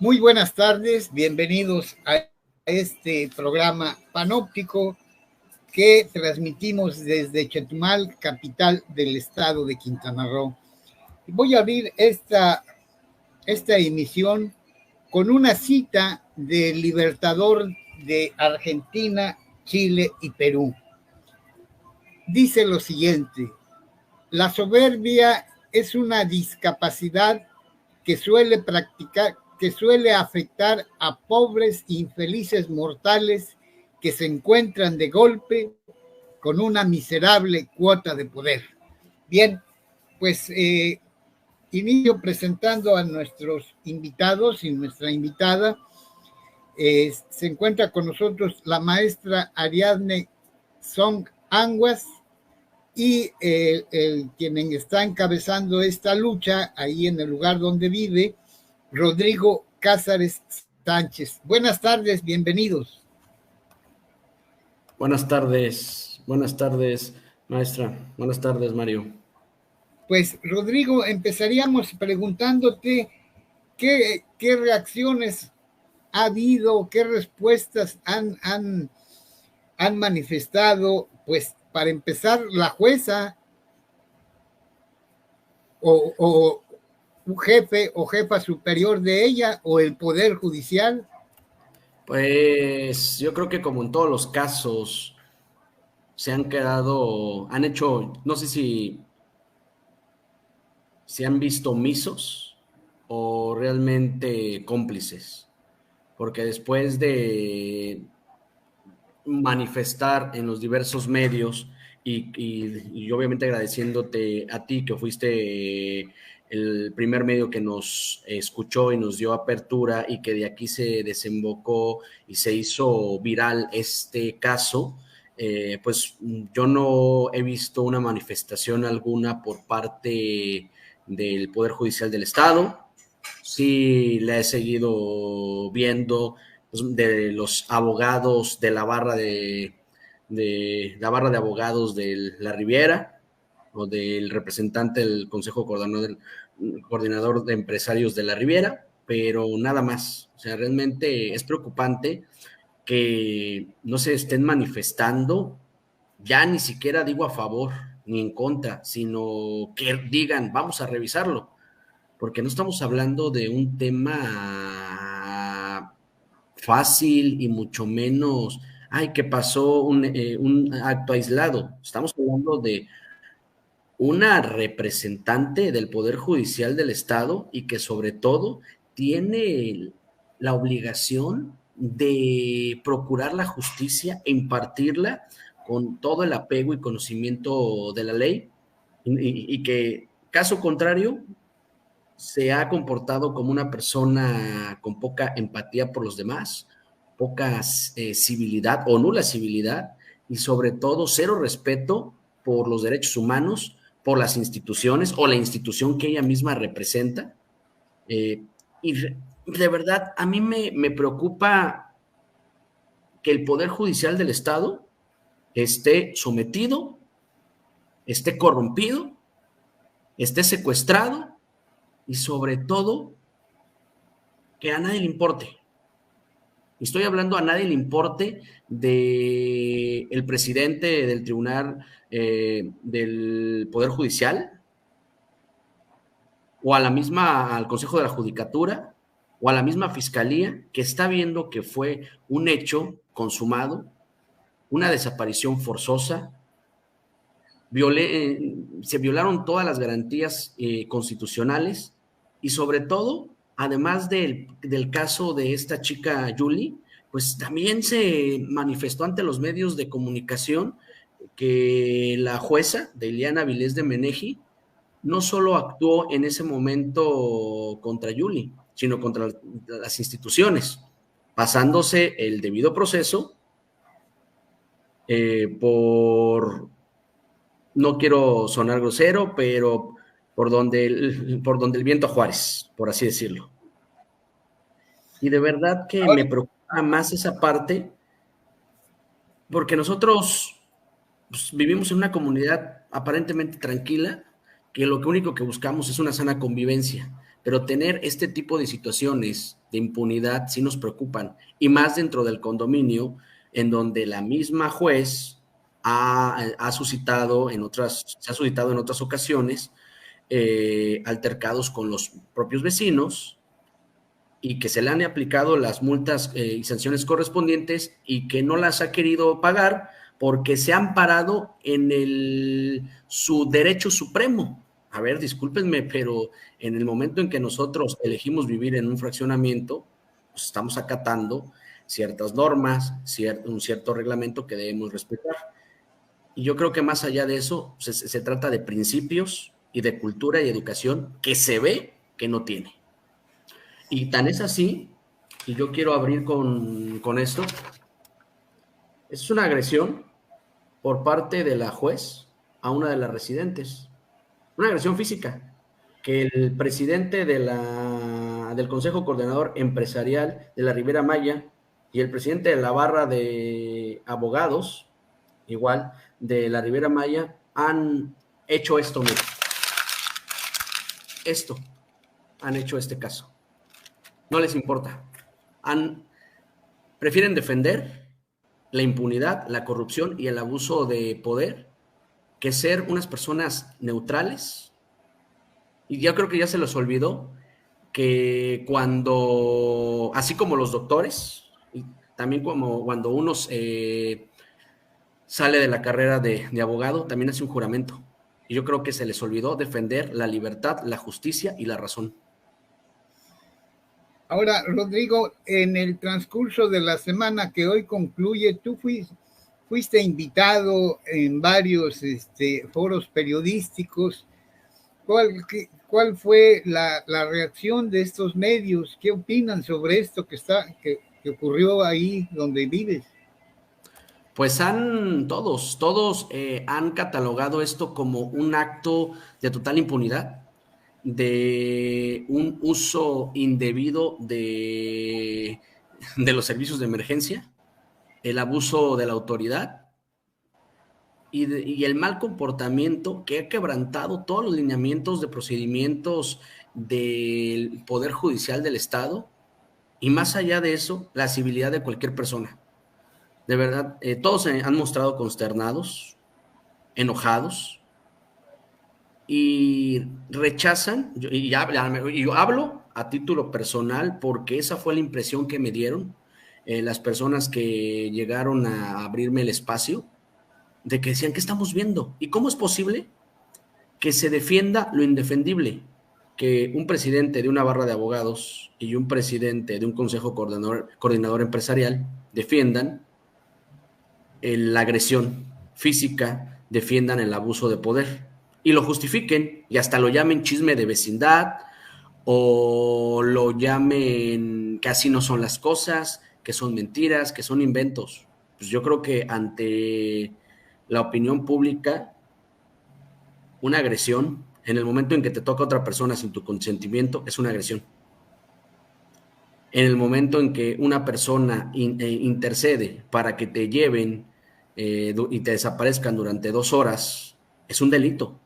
Muy buenas tardes, bienvenidos a este programa panóptico que transmitimos desde Chetumal, capital del estado de Quintana Roo. Voy a abrir esta emisión con una cita del libertador de Argentina, Chile y Perú. Dice lo siguiente: la soberbia es una discapacidad que suele afectar a pobres infelices mortales que se encuentran de golpe con una miserable cuota de poder. Bien, pues inicio presentando a nuestros invitados y nuestra invitada. Se encuentra con nosotros la maestra Ariadne Song Anguas y quien está encabezando esta lucha ahí en el lugar donde vive, Rodrigo Cázares Sánchez. Buenas tardes, bienvenidos. Buenas tardes, maestra. Buenas tardes, Mario. Pues, Rodrigo, empezaríamos preguntándote qué reacciones ha habido, qué respuestas han manifestado. Pues, para empezar, la jueza o un jefe o jefa superior de ella o el Poder Judicial. Pues yo creo que como en todos los casos han hecho, no sé si se han visto omisos o realmente cómplices, porque después de manifestar en los diversos medios y obviamente agradeciéndote a ti que fuiste el primer medio que nos escuchó y nos dio apertura y que de aquí se desembocó y se hizo viral este caso, pues yo no he visto una manifestación alguna por parte del Poder Judicial del Estado. Sí la he seguido viendo de los abogados de la barra de abogados de la Riviera o del representante del Consejo Coordinador de Empresarios de la Riviera, pero nada más. O sea, realmente es preocupante que no se estén manifestando, ya ni siquiera digo a favor ni en contra, sino que digan, vamos a revisarlo, porque no estamos hablando de un tema fácil y mucho menos, ay, que pasó un acto aislado. Estamos hablando de una representante del Poder Judicial del Estado y que sobre todo tiene la obligación de procurar la justicia e impartirla con todo el apego y conocimiento de la ley y que, caso contrario, se ha comportado como una persona con poca empatía por los demás, poca civilidad o nula civilidad y sobre todo cero respeto por los derechos humanos, por las instituciones o la institución que ella misma representa. Y de verdad, a mí me preocupa que el Poder Judicial del Estado esté sometido, esté corrompido, esté secuestrado y sobre todo que a nadie le importe. Estoy hablando a nadie le importe del presidente del tribunal del Poder Judicial o al Consejo de la Judicatura o a la misma Fiscalía que está viendo que fue un hecho consumado, una desaparición forzosa, se violaron todas las garantías constitucionales y sobre todo, además del caso de esta chica Yuli, pues también se manifestó ante los medios de comunicación que la jueza Deiliana Avilés de Meneji no solo actuó en ese momento contra Yuli, sino contra las instituciones, pasándose el debido proceso por, no quiero sonar grosero, pero por donde el viento a Juárez, por así decirlo. Y de verdad que me preocupa más esa parte, porque nosotros pues, vivimos en una comunidad aparentemente tranquila, que lo único que buscamos es una sana convivencia, pero tener este tipo de situaciones de impunidad sí nos preocupan, y más dentro del condominio, en donde la misma juez ha suscitado se ha suscitado en otras ocasiones altercados con los propios vecinos, y que se le han aplicado las multas y sanciones correspondientes y que no las ha querido pagar porque se han parado en su derecho supremo. A ver, discúlpenme, pero en el momento en que nosotros elegimos vivir en un fraccionamiento, pues estamos acatando ciertas normas, un cierto reglamento que debemos respetar. Y yo creo que más allá de eso, se trata de principios y de cultura y educación que se ve que no tiene. Y tan es así, y yo quiero abrir con esto, es una agresión por parte de la juez a una de las residentes, una agresión física, que el presidente del Consejo Coordinador Empresarial de la Riviera Maya y el presidente de la barra de abogados, igual, de la Riviera Maya, han hecho esto, mira. Esto, han hecho este caso. No les importa. Prefieren defender la impunidad, la corrupción y el abuso de poder que ser unas personas neutrales. Y yo creo que ya se les olvidó que cuando, así como los doctores, y también como cuando uno sale de la carrera de abogado, también hace un juramento. Y yo creo que se les olvidó defender la libertad, la justicia y la razón. Ahora, Rodrigo, en el transcurso de la semana que hoy concluye, tú fuiste invitado en varios foros periodísticos. ¿Cuál fue la reacción de estos medios? ¿Qué opinan sobre esto que ocurrió ahí donde vives? Pues todos han catalogado esto como un acto de total impunidad, de un uso indebido de los servicios de emergencia, el abuso de la autoridad y el mal comportamiento que ha quebrantado todos los lineamientos de procedimientos del Poder Judicial del Estado, y más allá de eso, la civilidad de cualquier persona. De verdad, todos se han mostrado consternados, enojados, y rechazan, yo hablo a título personal porque esa fue la impresión que me dieron las personas que llegaron a abrirme el espacio, de que decían, ¿qué estamos viendo? ¿Y cómo es posible que se defienda lo indefendible? Que un presidente de una barra de abogados y un presidente de un consejo coordinador empresarial defiendan la agresión física, defiendan el abuso de poder y lo justifiquen y hasta lo llamen chisme de vecindad o lo llamen que así no son las cosas, que son mentiras, que son inventos. Pues yo creo que ante la opinión pública, una agresión en el momento en que te toca a otra persona sin tu consentimiento es una agresión. En el momento en que una persona intercede para que te lleven y te desaparezcan durante 2 horas, es un delito.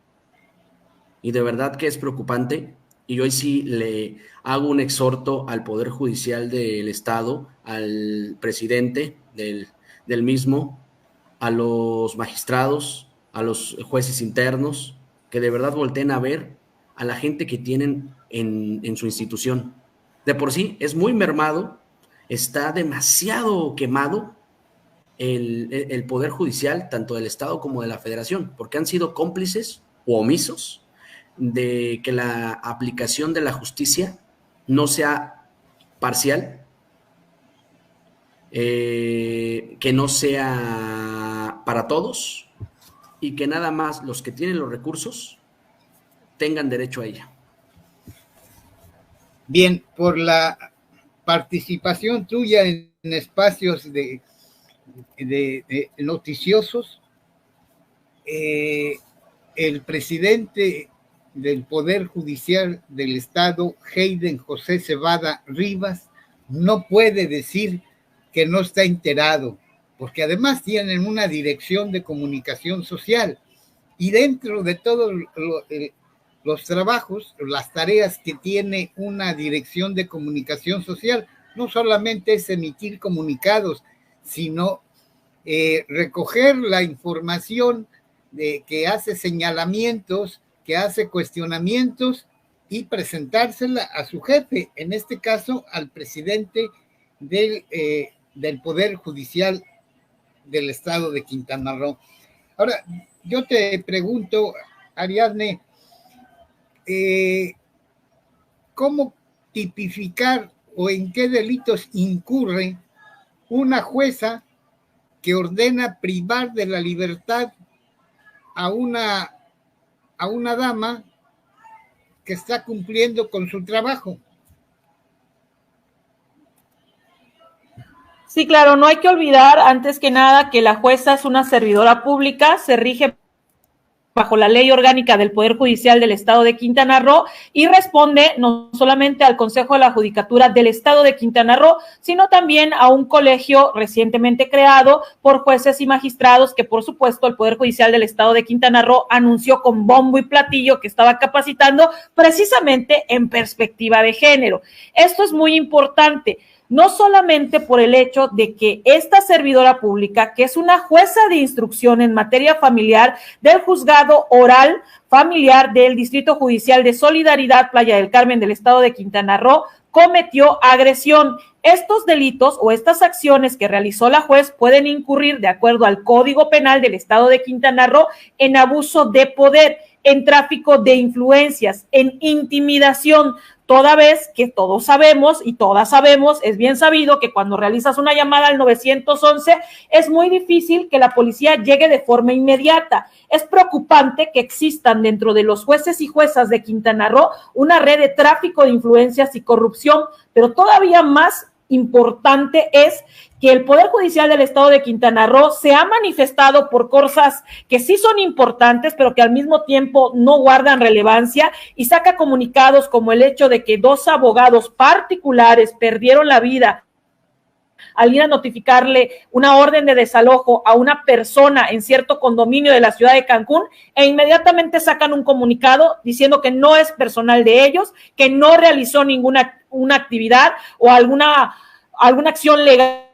Y de verdad que es preocupante. Y hoy sí le hago un exhorto al Poder Judicial del Estado, al presidente del mismo, a los magistrados, a los jueces internos, que de verdad volteen a ver a la gente que tienen en su institución. De por sí es muy mermado, está demasiado quemado el Poder Judicial, tanto del Estado como de la Federación, porque han sido cómplices o omisos de que la aplicación de la justicia no sea parcial, que no sea para todos y que nada más los que tienen los recursos tengan derecho a ella. Bien, por la participación tuya en espacios de noticiosos, el presidente del Poder Judicial del Estado, Hayden José Cebada Rivas, no puede decir que no está enterado, porque además tienen una dirección de comunicación social y dentro de todos los trabajos, las tareas que tiene una dirección de comunicación social. No solamente es emitir comunicados, sino recoger la información que hace señalamientos, que hace cuestionamientos y presentársela a su jefe, en este caso al presidente del Poder Judicial del Estado de Quintana Roo. Ahora, yo te pregunto, Ariadne, ¿cómo tipificar o en qué delitos incurre una jueza que ordena privar de la libertad a una dama que está cumpliendo con su trabajo? Sí, claro, no hay que olvidar, antes que nada, que la jueza es una servidora pública, se rige bajo la Ley Orgánica del Poder Judicial del Estado de Quintana Roo y responde no solamente al Consejo de la Judicatura del Estado de Quintana Roo, sino también a un colegio recientemente creado por jueces y magistrados que, por supuesto, el Poder Judicial del Estado de Quintana Roo anunció con bombo y platillo que estaba capacitando precisamente en perspectiva de género. Esto es muy importante. No solamente por el hecho de que esta servidora pública, que es una jueza de instrucción en materia familiar del Juzgado Oral Familiar del Distrito Judicial de Solidaridad Playa del Carmen del Estado de Quintana Roo, cometió agresión. Estos delitos o estas acciones que realizó la juez pueden incurrir, de acuerdo al Código Penal del Estado de Quintana Roo, en abuso de poder, en tráfico de influencias, en intimidación, toda vez que todos sabemos y todas sabemos, es bien sabido que cuando realizas una llamada al 911 es muy difícil que la policía llegue de forma inmediata. Es preocupante que existan dentro de los jueces y juezas de Quintana Roo una red de tráfico de influencias y corrupción, pero todavía más importante es que el Poder Judicial del Estado de Quintana Roo se ha manifestado por cosas que sí son importantes, pero que al mismo tiempo no guardan relevancia, y saca comunicados como el hecho de que 2 abogados particulares perdieron la vida al ir a notificarle una orden de desalojo a una persona en cierto condominio de la ciudad de Cancún, e inmediatamente sacan un comunicado diciendo que no es personal de ellos, que no realizó ninguna actividad o alguna acción legal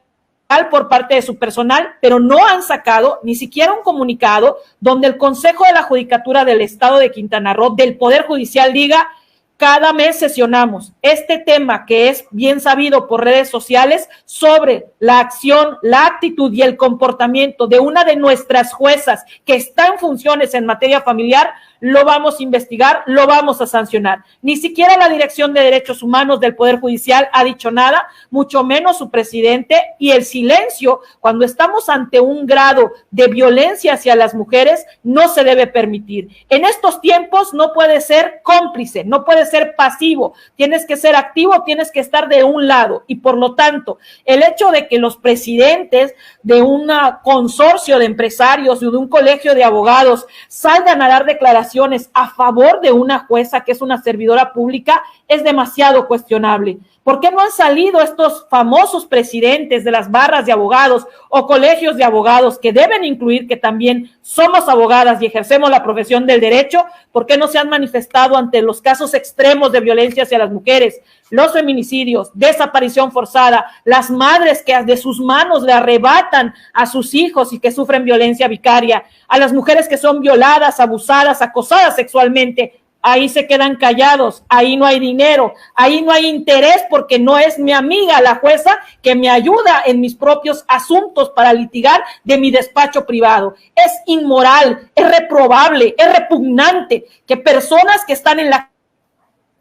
por parte de su personal, pero no han sacado ni siquiera un comunicado donde el Consejo de la Judicatura del Estado de Quintana Roo, del Poder Judicial, diga: cada mes sesionamos este tema que es bien sabido por redes sociales sobre la acción, la actitud y el comportamiento de una de nuestras juezas que está en funciones en materia familiar. Lo vamos a investigar, lo vamos a sancionar. Ni siquiera la Dirección de Derechos Humanos del Poder Judicial ha dicho nada, mucho menos su presidente, y el silencio cuando estamos ante un grado de violencia hacia las mujeres no se debe permitir. En estos tiempos no puedes ser cómplice, no puedes ser pasivo, tienes que ser activo, tienes que estar de un lado, y por lo tanto, el hecho de que los presidentes de un consorcio de empresarios y de un colegio de abogados salgan a dar declaraciones a favor de una jueza que es una servidora pública es demasiado cuestionable. ¿Por qué no han salido estos famosos presidentes de las barras de abogados o colegios de abogados, que deben incluir que también somos abogadas y ejercemos la profesión del derecho? ¿Por qué no se han manifestado ante los casos extremos de violencia hacia las mujeres, los feminicidios, desaparición forzada, las madres que de sus manos le arrebatan a sus hijos y que sufren violencia vicaria, a las mujeres que son violadas, abusadas, acosadas sexualmente? Ahí se quedan callados, ahí no hay dinero, ahí no hay interés, porque no es mi amiga la jueza que me ayuda en mis propios asuntos para litigar de mi despacho privado. Es inmoral, es reprobable, es repugnante que personas que están en la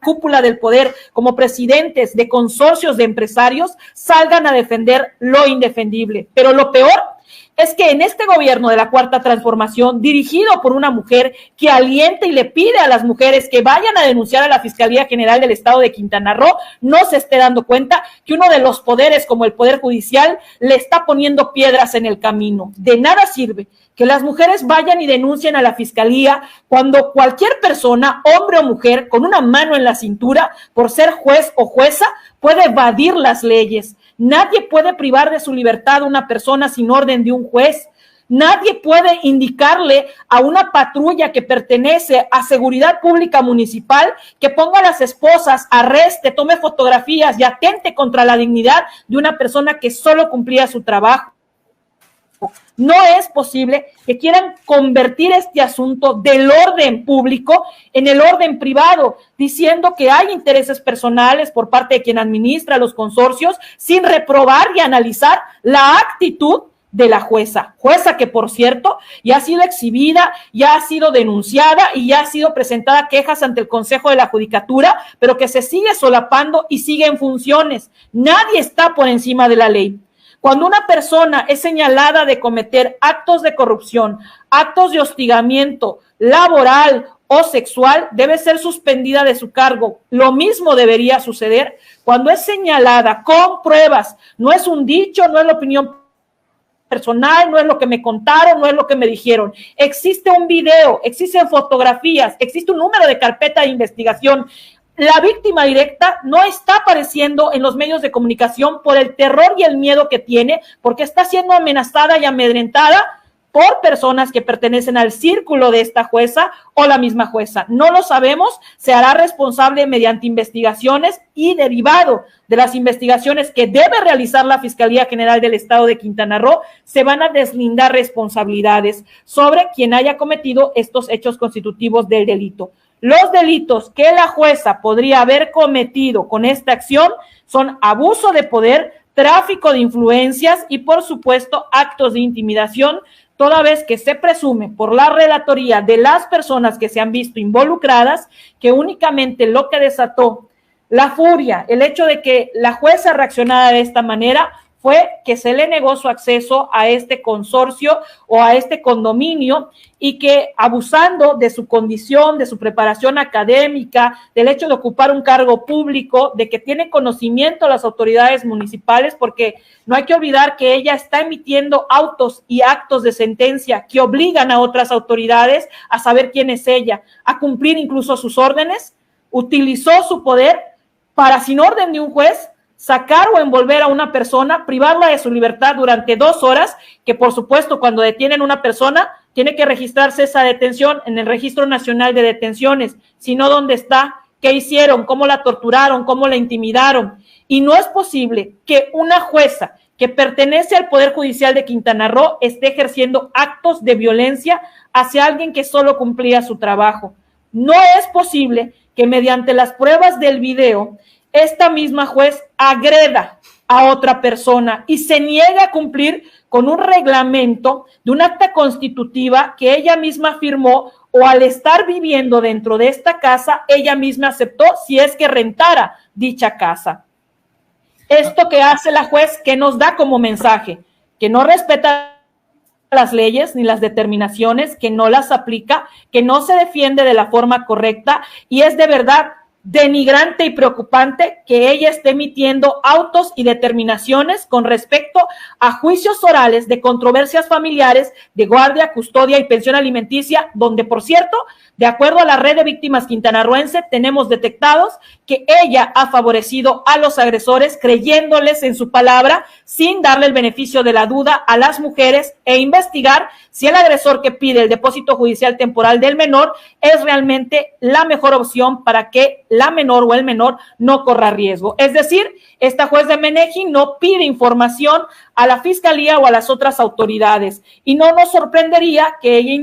cúpula del poder como presidentes de consorcios de empresarios salgan a defender lo indefendible. Pero lo peor es que en este gobierno de la Cuarta Transformación, dirigido por una mujer que alienta y le pide a las mujeres que vayan a denunciar a la Fiscalía General del Estado de Quintana Roo, no se esté dando cuenta que uno de los poderes, como el Poder Judicial, le está poniendo piedras en el camino. De nada sirve que las mujeres vayan y denuncien a la Fiscalía cuando cualquier persona, hombre o mujer, con una mano en la cintura, por ser juez o jueza, puede evadir las leyes. Nadie puede privar de su libertad a una persona sin orden de un juez. Nadie puede indicarle a una patrulla que pertenece a Seguridad Pública Municipal que ponga a las esposas, arreste, tome fotografías y atente contra la dignidad de una persona que solo cumplía su trabajo. No es posible que quieran convertir este asunto del orden público en el orden privado, diciendo que hay intereses personales por parte de quien administra los consorcios, sin reprobar y analizar la actitud de la jueza que por cierto ya ha sido exhibida, ya ha sido denunciada y ya ha sido presentada quejas ante el Consejo de la Judicatura, pero que se sigue solapando y sigue en funciones. Nadie está por encima de la ley. Cuando una persona es señalada de cometer actos de corrupción, actos de hostigamiento laboral o sexual, debe ser suspendida de su cargo. Lo mismo debería suceder cuando es señalada con pruebas. No es un dicho, no es la opinión personal, no es lo que me contaron, no es lo que me dijeron. Existe un video, existen fotografías, existe un número de carpeta de investigación. La víctima directa no está apareciendo en los medios de comunicación por el terror y el miedo que tiene, porque está siendo amenazada y amedrentada por personas que pertenecen al círculo de esta jueza o la misma jueza. No lo sabemos, se hará responsable mediante investigaciones y derivado de las investigaciones que debe realizar la Fiscalía General del Estado de Quintana Roo, se van a deslindar responsabilidades sobre quien haya cometido estos hechos constitutivos del delito. Los delitos que la jueza podría haber cometido con esta acción son abuso de poder, tráfico de influencias y, por supuesto, actos de intimidación, toda vez que se presume por la relatoría de las personas que se han visto involucradas que únicamente lo que desató la furia, el hecho de que la jueza reaccionara de esta manera, fue que se le negó su acceso a este consorcio o a este condominio y que abusando de su condición, de su preparación académica, del hecho de ocupar un cargo público, de que tiene conocimiento las autoridades municipales, porque no hay que olvidar que ella está emitiendo autos y actos de sentencia que obligan a otras autoridades a saber quién es ella, a cumplir incluso sus órdenes, utilizó su poder para, sin orden de un juez, sacar o envolver a una persona, privarla de su libertad durante 2 horas, que por supuesto cuando detienen a una persona tiene que registrarse esa detención en el Registro Nacional de Detenciones, si no, ¿dónde está? ¿Qué hicieron? ¿Cómo la torturaron? ¿Cómo la intimidaron? Y no es posible que una jueza que pertenece al Poder Judicial de Quintana Roo esté ejerciendo actos de violencia hacia alguien que solo cumplía su trabajo. No es posible que mediante las pruebas del video esta misma juez agreda a otra persona y se niega a cumplir con un reglamento de un acta constitutiva que ella misma firmó, o al estar viviendo dentro de esta casa, ella misma aceptó si es que rentara dicha casa. Esto que hace la juez, que nos da como mensaje, que no respeta las leyes ni las determinaciones, que no las aplica, que no se defiende de la forma correcta, y es de verdad denigrante y preocupante que ella esté emitiendo autos y determinaciones con respecto a juicios orales de controversias familiares, de guardia, custodia y pensión alimenticia, donde, por cierto, de acuerdo a la red de víctimas quintanarroense, tenemos detectados que ella ha favorecido a los agresores creyéndoles en su palabra sin darle el beneficio de la duda a las mujeres e investigar si el agresor que pide el depósito judicial temporal del menor es realmente la mejor opción para que la menor o el menor no corra riesgo. Es decir, esta juez de Menehí no pide información a la fiscalía o a las otras autoridades, y no nos sorprendería que ella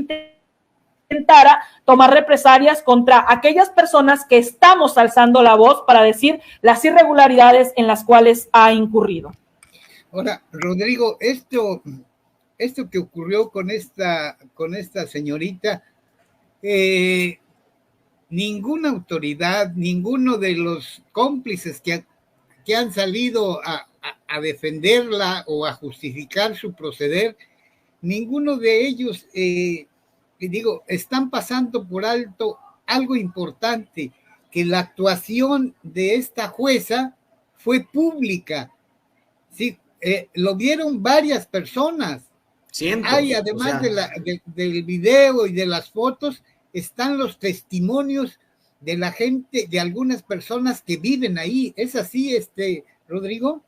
intentara tomar represalias contra aquellas personas que estamos alzando la voz para decir las irregularidades en las cuales ha incurrido. Ahora, Rodrigo, esto que ocurrió con esta señorita, ninguna autoridad, ninguno de los cómplices que han salido a defenderla o a justificar su proceder, ninguno de ellos, están pasando por alto algo importante, que la actuación de esta jueza fue pública. Sí, lo vieron varias personas. Cientos, hay, además del video y de las fotos, están los testimonios de la gente, de algunas personas que viven ahí. ¿Es así, Rodrigo?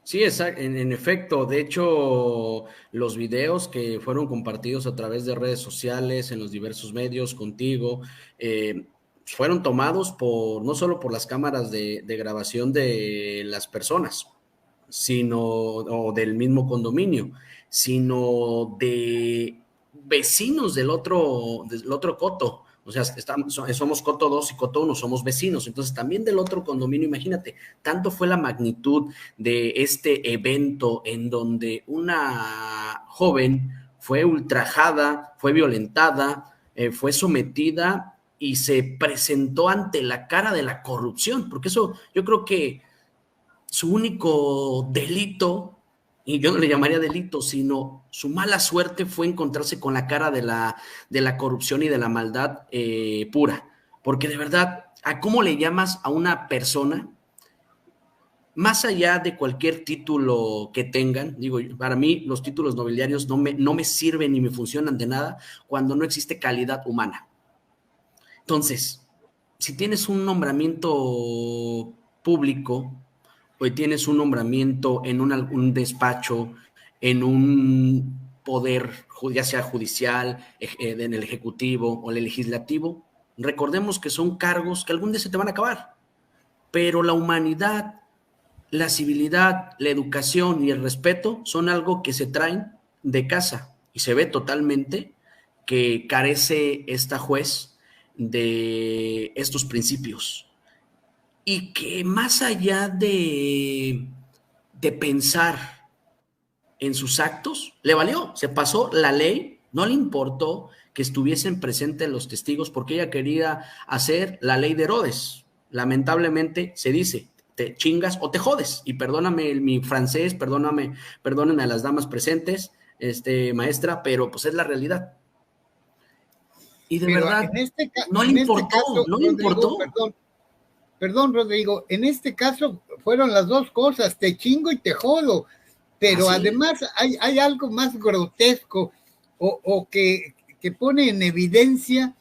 Sí, en efecto. De hecho, los videos que fueron compartidos a través de redes sociales, en los diversos medios, contigo, fueron tomados no solo por las cámaras de grabación de las personas, o del mismo condominio, sino de vecinos del otro coto. O sea, somos coto 2 y coto 1, somos vecinos. Entonces, también del otro condominio, imagínate, tanto fue la magnitud de este evento en donde una joven fue ultrajada, fue violentada, fue sometida y se presentó ante la cara de la corrupción, porque eso yo creo que su único delito, y yo no le llamaría delito, sino su mala suerte fue encontrarse con la cara de la corrupción y de la maldad pura. Porque de verdad, ¿a cómo le llamas a una persona, más allá de cualquier título que tengan? Digo, para mí los títulos nobiliarios no me sirven ni me funcionan de nada cuando no existe calidad humana. Entonces, si tienes un nombramiento público, hoy tienes un nombramiento en un despacho, en un poder, ya sea judicial, en el ejecutivo o el legislativo, recordemos que son cargos que algún día se te van a acabar, pero la humanidad, la civilidad, la educación y el respeto son algo que se traen de casa, y se ve totalmente que carece esta juez de estos principios. Y que más allá de pensar en sus actos, le valió, se pasó la ley, no le importó que estuviesen presentes los testigos, porque ella quería hacer la ley de Herodes. Lamentablemente se dice, te chingas o te jodes, y perdóname mi francés, perdónenme a las damas presentes, maestra, pero pues es la realidad. Y de Pero verdad, no le importó. Perdón, Rodrigo, en este caso fueron las dos cosas, te chingo y te jodo, pero además hay algo más grotesco o que pone en evidencia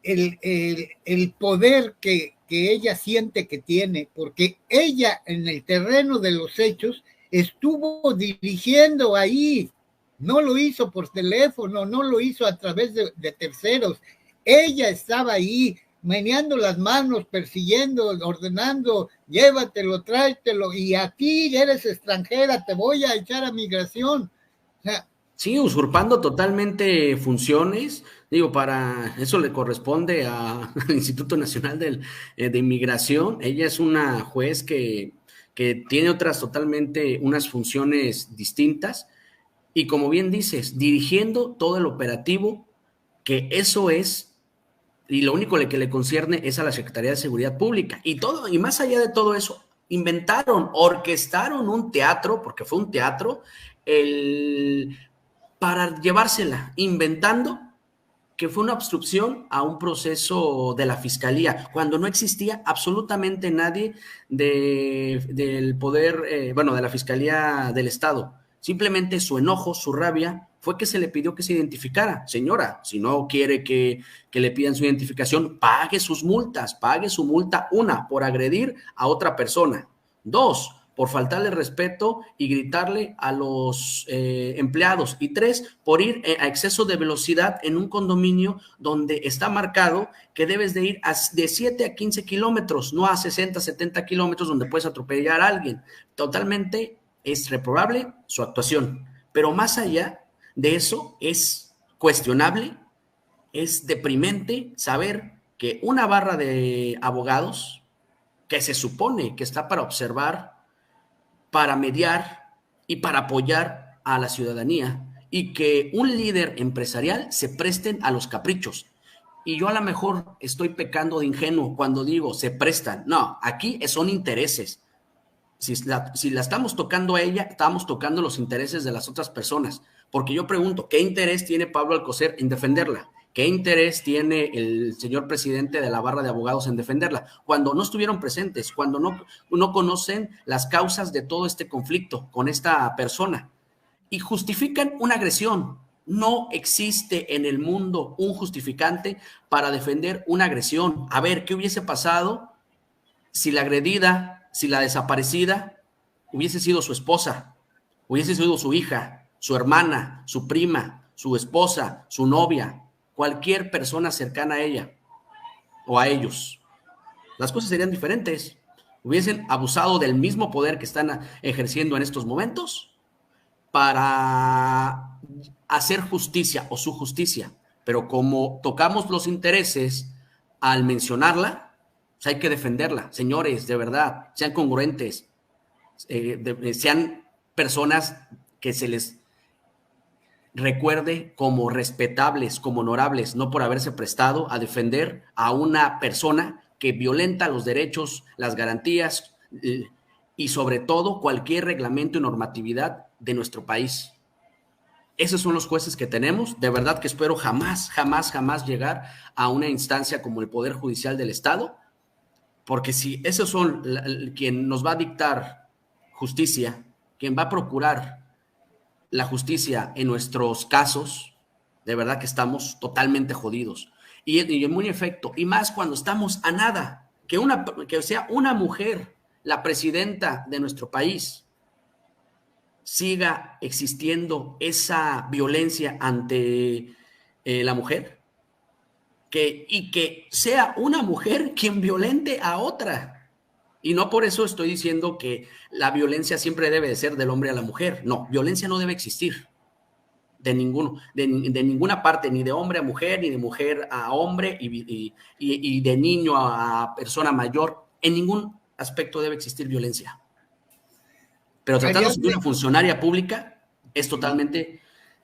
el poder que ella siente que tiene, porque ella en el terreno de los hechos estuvo dirigiendo ahí, no lo hizo por teléfono, no lo hizo a través de terceros, ella estaba ahí meneando las manos, persiguiendo, ordenando, llévatelo, tráetelo, y aquí eres extranjera, te voy a echar a migración. O sea, sí, usurpando totalmente funciones. Digo, para eso le corresponde al Instituto Nacional de Inmigración. Ella es una juez que tiene otras totalmente, unas funciones distintas. Y como bien dices, dirigiendo todo el operativo, que eso es, y lo único que le concierne es a la Secretaría de Seguridad Pública. Y más allá de todo eso, orquestaron un teatro, porque fue un teatro, para llevársela, inventando que fue una obstrucción a un proceso de la Fiscalía, cuando no existía absolutamente nadie del poder, de la Fiscalía del Estado. Simplemente su enojo, su rabia, fue que se le pidió que se identificara. Señora, si no quiere que le pidan su identificación, pague sus multas, pague su multa, 1, por agredir a otra persona, 2, por faltarle respeto y gritarle a los empleados, y 3, por ir a exceso de velocidad en un condominio donde está marcado que debes de ir de 7 a 15 kilómetros, no a 60, 70 kilómetros donde puedes atropellar a alguien. Totalmente es reprobable su actuación, pero más allá de eso es cuestionable, es deprimente saber que una barra de abogados que se supone que está para observar, para mediar y para apoyar a la ciudadanía, y que un líder empresarial se presten a los caprichos. Y yo a lo mejor estoy pecando de ingenuo cuando digo se prestan. No, aquí son intereses. Si la estamos tocando a ella, estamos tocando los intereses de las otras personas. Porque yo pregunto, ¿qué interés tiene Pablo Alcocer en defenderla? ¿Qué interés tiene el señor presidente de la barra de abogados en defenderla? Cuando no estuvieron presentes, cuando no conocen las causas de todo este conflicto con esta persona. Y justifican una agresión. No existe en el mundo un justificante para defender una agresión. A ver, ¿qué hubiese pasado si la agredida, si la desaparecida hubiese sido su esposa, hubiese sido su hija, su hermana, su prima, su esposa, su novia, cualquier persona cercana a ella o a ellos, las cosas serían diferentes. Hubiesen abusado del mismo poder que están ejerciendo en estos momentos para hacer justicia o su justicia. Pero como tocamos los intereses al mencionarla, pues hay que defenderla. Señores, de verdad, sean congruentes, sean personas que se les recuerde como respetables, como honorables, no por haberse prestado a defender a una persona que violenta los derechos, las garantías y sobre todo cualquier reglamento y normatividad de nuestro país. Esos son los jueces que tenemos. De verdad que espero jamás llegar a una instancia como el Poder Judicial del Estado, porque si esos son quien nos va a dictar justicia, quien va a procurar la justicia en nuestros casos, de verdad que estamos totalmente jodidos. Y en muy efecto, y más cuando estamos a nada, que sea una mujer la presidenta de nuestro país, siga existiendo esa violencia ante la mujer, y que sea una mujer quien violente a otra. Y no por eso estoy diciendo que la violencia siempre debe de ser del hombre a la mujer. No, violencia no debe existir de ninguna parte, ni de hombre a mujer, ni de mujer a hombre, y de niño a persona mayor. En ningún aspecto debe existir violencia. Pero tratándose de una funcionaria pública, es totalmente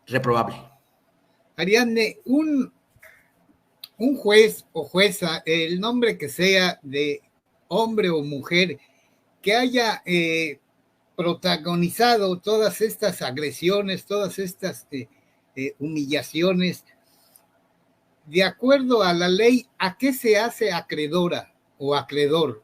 reprobable. Ariadne, un juez o jueza, el nombre que sea, de hombre o mujer, que haya protagonizado todas estas agresiones, todas estas humillaciones, de acuerdo a la ley, ¿a qué se hace acreedora o acreedor?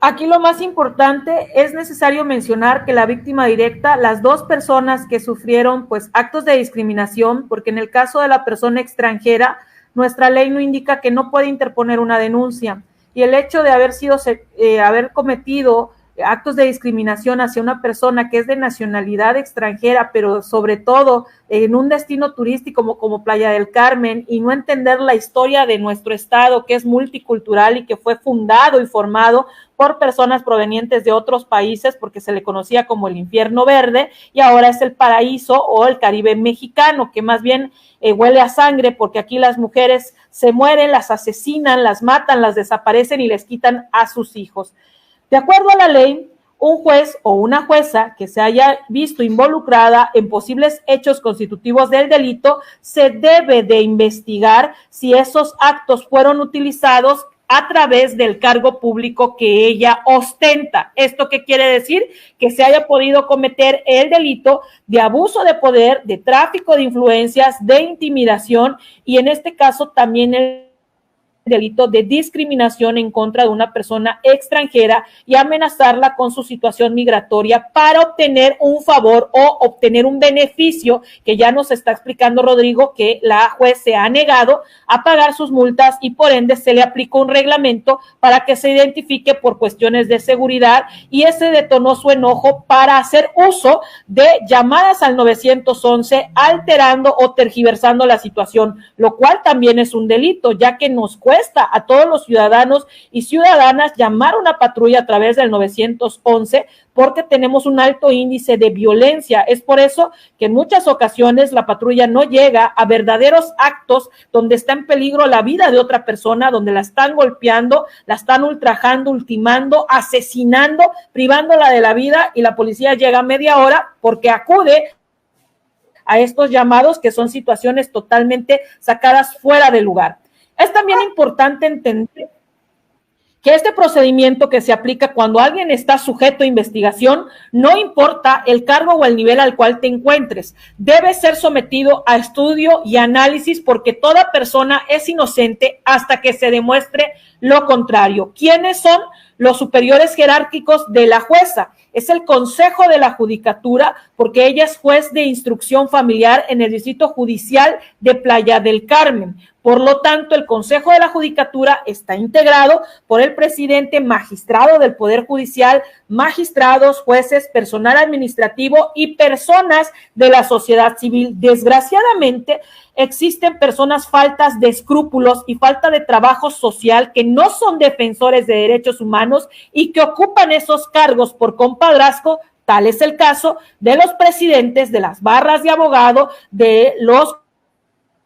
Aquí lo más importante, es necesario mencionar que la víctima directa, las dos personas que sufrieron pues actos de discriminación, porque en el caso de la persona extranjera, nuestra ley no indica que no puede interponer una denuncia, y el hecho de haber cometido actos de discriminación hacia una persona que es de nacionalidad extranjera, pero sobre todo en un destino turístico como Playa del Carmen, y no entender la historia de nuestro estado, que es multicultural y que fue fundado y formado por personas provenientes de otros países, porque se le conocía como el infierno verde, y ahora es el paraíso o el Caribe mexicano, que más bien huele a sangre, porque aquí las mujeres se mueren, las asesinan, las matan, las desaparecen y les quitan a sus hijos. De acuerdo a la ley, un juez o una jueza que se haya visto involucrada en posibles hechos constitutivos del delito, se debe de investigar si esos actos fueron utilizados a través del cargo público que ella ostenta. ¿Esto qué quiere decir? Que se haya podido cometer el delito de abuso de poder, de tráfico de influencias, de intimidación, y en este caso también el delito de discriminación en contra de una persona extranjera y amenazarla con su situación migratoria para obtener un favor o obtener un beneficio, que ya nos está explicando Rodrigo que la juez se ha negado a pagar sus multas, y por ende se le aplicó un reglamento para que se identifique por cuestiones de seguridad, y ese detonó su enojo para hacer uso de llamadas al 911 alterando o tergiversando la situación, lo cual también es un delito, ya que nos cuesta a todos los ciudadanos y ciudadanas llamar a una patrulla a través del 911, porque tenemos un alto índice de violencia. Es por eso que en muchas ocasiones la patrulla no llega a verdaderos actos donde está en peligro la vida de otra persona, donde la están golpeando, la están ultrajando, ultimando, asesinando, privándola de la vida, y la policía llega a media hora porque acude a estos llamados, que son situaciones totalmente sacadas fuera de lugar. Es también importante entender que este procedimiento que se aplica cuando alguien está sujeto a investigación, no importa el cargo o el nivel al cual te encuentres, debe ser sometido a estudio y análisis, porque toda persona es inocente hasta que se demuestre lo contrario. ¿Quiénes son los superiores jerárquicos de la jueza? Es el Consejo de la Judicatura, porque ella es juez de instrucción familiar en el Distrito Judicial de Playa del Carmen. Por lo tanto, el Consejo de la Judicatura está integrado por el presidente, magistrado del Poder Judicial, magistrados, jueces, personal administrativo y personas de la sociedad civil. Desgraciadamente, existen personas faltas de escrúpulos y falta de trabajo social que no son defensores de derechos humanos y que ocupan esos cargos por compadrazgo. Tal es el caso de los presidentes de las barras de abogado, de los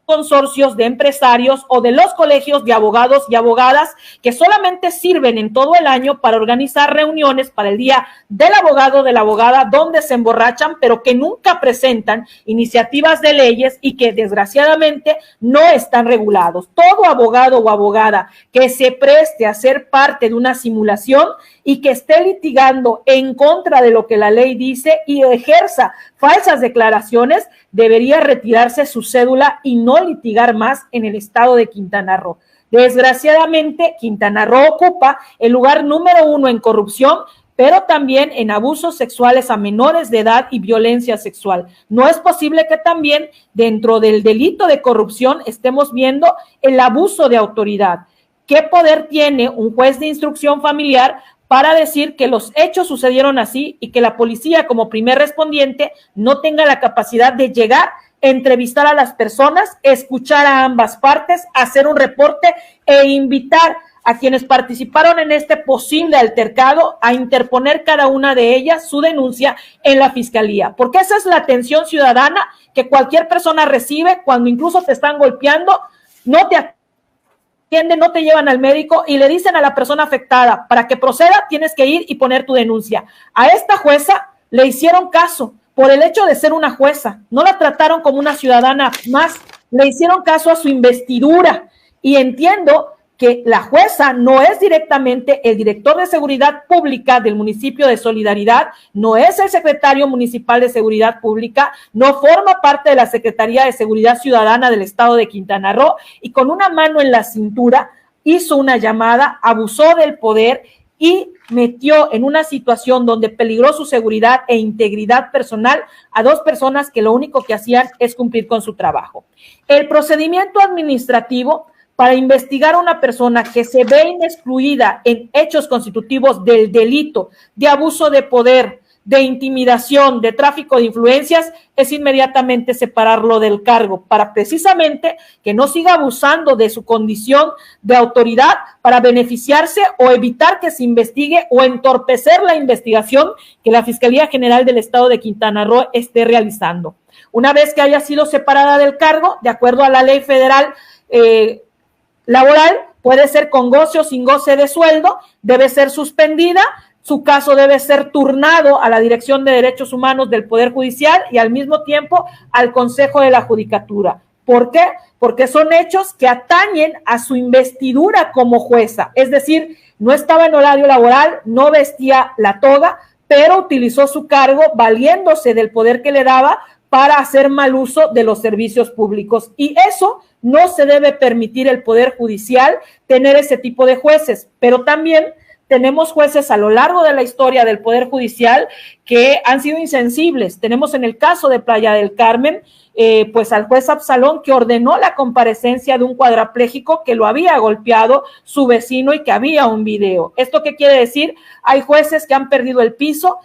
consorcios de empresarios o de los colegios de abogados y abogadas que solamente sirven en todo el año para organizar reuniones para el día del abogado o de la abogada donde se emborrachan, pero que nunca presentan iniciativas de leyes y que desgraciadamente no están regulados. Todo abogado o abogada que se preste a ser parte de una simulación y que esté litigando en contra de lo que la ley dice y ejerza falsas declaraciones, debería retirarse su cédula y no litigar más en el estado de Quintana Roo. Desgraciadamente, Quintana Roo ocupa el lugar número 1 en corrupción, pero también en abusos sexuales a menores de edad y violencia sexual. No es posible que también dentro del delito de corrupción estemos viendo el abuso de autoridad. ¿Qué poder tiene un juez de instrucción familiar para decir que los hechos sucedieron así y que la policía como primer respondiente no tenga la capacidad de llegar, entrevistar a las personas, escuchar a ambas partes, hacer un reporte e invitar a quienes participaron en este posible altercado a interponer cada una de ellas su denuncia en la fiscalía? Porque esa es la atención ciudadana que cualquier persona recibe cuando incluso te están golpeando, no te atienden, no te llevan al médico y le dicen a la persona afectada, para que proceda tienes que ir y poner tu denuncia. A esta jueza le hicieron caso por el hecho de ser una jueza, no la trataron como una ciudadana más, le hicieron caso a su investidura y entiendo que la jueza no es directamente el director de seguridad pública del municipio de Solidaridad, no es el secretario municipal de seguridad pública, no forma parte de la Secretaría de Seguridad Ciudadana del estado de Quintana Roo y con una mano en la cintura hizo una llamada, abusó del poder y metió en una situación donde peligró su seguridad e integridad personal a dos personas que lo único que hacían es cumplir con su trabajo. El procedimiento administrativo para investigar a una persona que se ve inexcluida en hechos constitutivos del delito de abuso de poder, de intimidación, de tráfico de influencias, es inmediatamente separarlo del cargo para precisamente que no siga abusando de su condición de autoridad para beneficiarse o evitar que se investigue o entorpecer la investigación que la Fiscalía General del Estado de Quintana Roo esté realizando. Una vez que haya sido separada del cargo, de acuerdo a la ley federal laboral, puede ser con goce o sin goce de sueldo, debe ser suspendida, su caso debe ser turnado a la Dirección de Derechos Humanos del Poder Judicial y al mismo tiempo al Consejo de la Judicatura. ¿Por qué? Porque son hechos que atañen a su investidura como jueza, es decir, no estaba en horario laboral, no vestía la toga, pero utilizó su cargo valiéndose del poder que le daba para hacer mal uso de los servicios públicos. Y eso no se debe permitir el Poder Judicial tener ese tipo de jueces, pero también tenemos jueces a lo largo de la historia del Poder Judicial que han sido insensibles. Tenemos en el caso de Playa del Carmen, pues al juez Absalón que ordenó la comparecencia de un cuadrapléjico que lo había golpeado su vecino y que había un video. ¿Esto qué quiere decir? Hay jueces que han perdido el piso,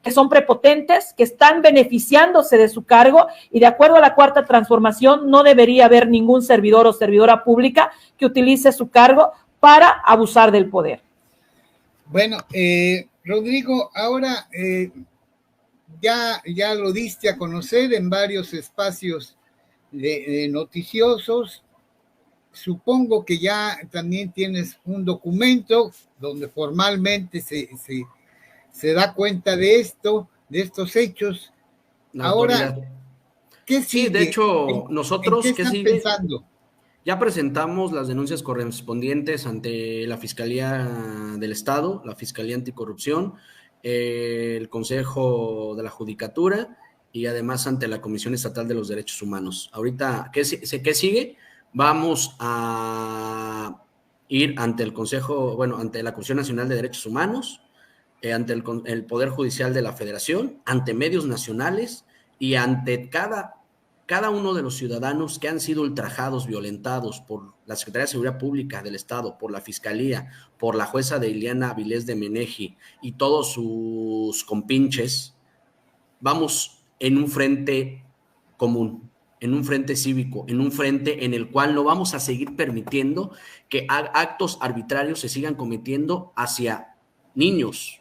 que son prepotentes, que están beneficiándose de su cargo y de acuerdo a la Cuarta Transformación no debería haber ningún servidor o servidora pública que utilice su cargo para abusar del poder. Bueno, Rodrigo, ahora ya lo diste a conocer en varios espacios de noticiosos. Supongo que ya también tienes un documento donde formalmente se da cuenta de esto, de estos hechos. Ahora, ¿qué sigue? Sí, de hecho, nosotros, ¿en qué están pensando? Ya presentamos las denuncias correspondientes ante la Fiscalía del Estado, la Fiscalía Anticorrupción, el Consejo de la Judicatura y además ante la Comisión Estatal de los Derechos Humanos. Ahorita, ¿qué sigue? Vamos a ir ante el Consejo, ante la Comisión Nacional de Derechos Humanos, ante el Poder Judicial de la Federación, ante medios nacionales y ante cada cada uno de los ciudadanos que han sido ultrajados, violentados por la Secretaría de Seguridad Pública del Estado, por la Fiscalía, por la jueza de Ileana Avilés de Meneji y todos sus compinches, vamos en un frente común, en un frente cívico, en un frente en el cual no vamos a seguir permitiendo que actos arbitrarios se sigan cometiendo hacia niños,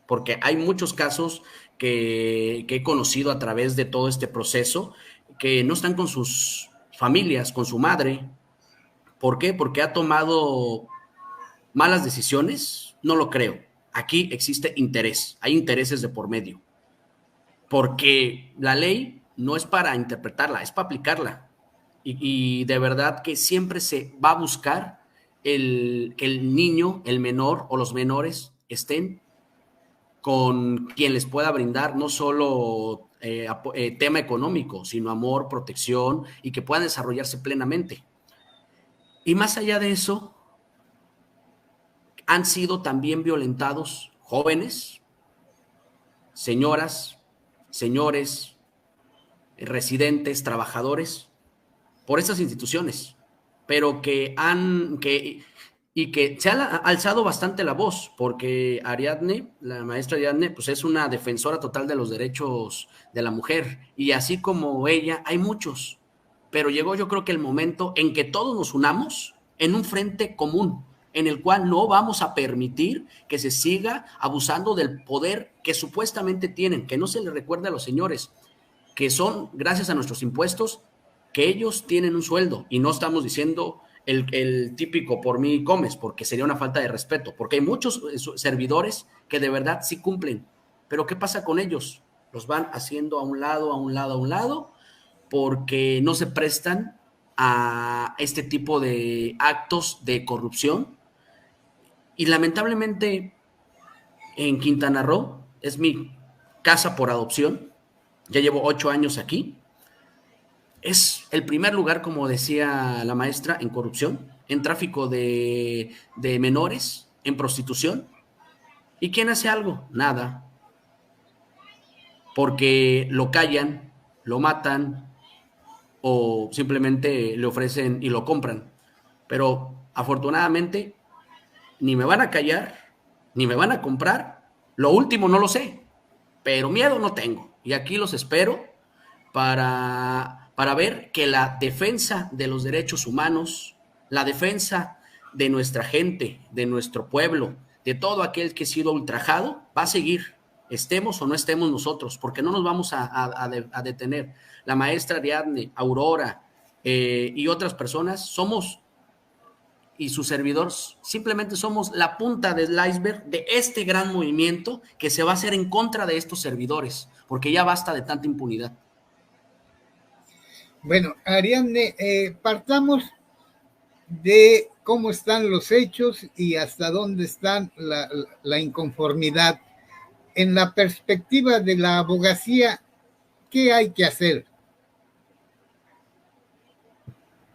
porque hay muchos casos que he conocido a través de todo este proceso que no están con sus familias, con su madre. ¿Por qué? Porque ha tomado malas decisiones. No lo creo. Aquí existe interés, hay intereses de por medio, porque la ley no es para interpretarla, es para aplicarla, y de verdad que siempre se va a buscar que el niño, el menor o los menores estén con quien les pueda brindar no solo tema económico, sino amor, protección, y que puedan desarrollarse plenamente. Y más allá de eso, han sido también violentados jóvenes, señoras, señores, residentes, trabajadores, por esas instituciones, pero que se ha alzado bastante la voz, porque Ariadne, la maestra Ariadne, pues es una defensora total de los derechos de la mujer, y así como ella, hay muchos, pero llegó yo creo que el momento en que todos nos unamos en un frente común, en el cual no vamos a permitir que se siga abusando del poder que supuestamente tienen, que no se les recuerde a los señores, que son, gracias a nuestros impuestos, que ellos tienen un sueldo, y no estamos diciendo el típico por mí comes, porque sería una falta de respeto, porque hay muchos servidores que de verdad sí cumplen, pero ¿qué pasa con ellos? Los van haciendo a un lado, porque no se prestan a este tipo de actos de corrupción. Y lamentablemente en Quintana Roo es mi casa por adopción, ya llevo 8 años aquí. Es el primer lugar, como decía la maestra, en corrupción, en tráfico de menores, en prostitución. ¿Y quién hace algo? Nada. Porque lo callan, lo matan o simplemente le ofrecen y lo compran. Pero afortunadamente ni me van a callar, ni me van a comprar. Lo último no lo sé, pero miedo no tengo. Y aquí los espero para ver que la defensa de los derechos humanos, la defensa de nuestra gente, de nuestro pueblo, de todo aquel que ha sido ultrajado, va a seguir, estemos o no estemos nosotros, porque no nos vamos a detener. La maestra Ariadne, Aurora y otras personas somos, y su servidor, simplemente somos la punta del iceberg de este gran movimiento que se va a hacer en contra de estos servidores, porque ya basta de tanta impunidad. Bueno, Ariadne, partamos de cómo están los hechos y hasta dónde está la inconformidad. En la perspectiva de la abogacía, ¿qué hay que hacer?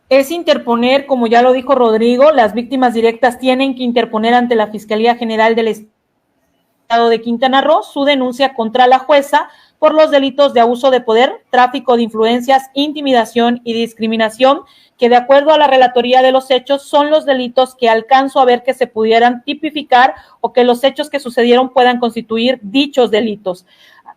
Es interponer, como ya lo dijo Rodrigo, las víctimas directas tienen que interponer ante la Fiscalía General del Estado de Quintana Roo su denuncia contra la jueza por los delitos de abuso de poder, tráfico de influencias, intimidación y discriminación, que de acuerdo a la relatoría de los hechos son los delitos que alcanzo a ver que se pudieran tipificar o que los hechos que sucedieron puedan constituir dichos delitos.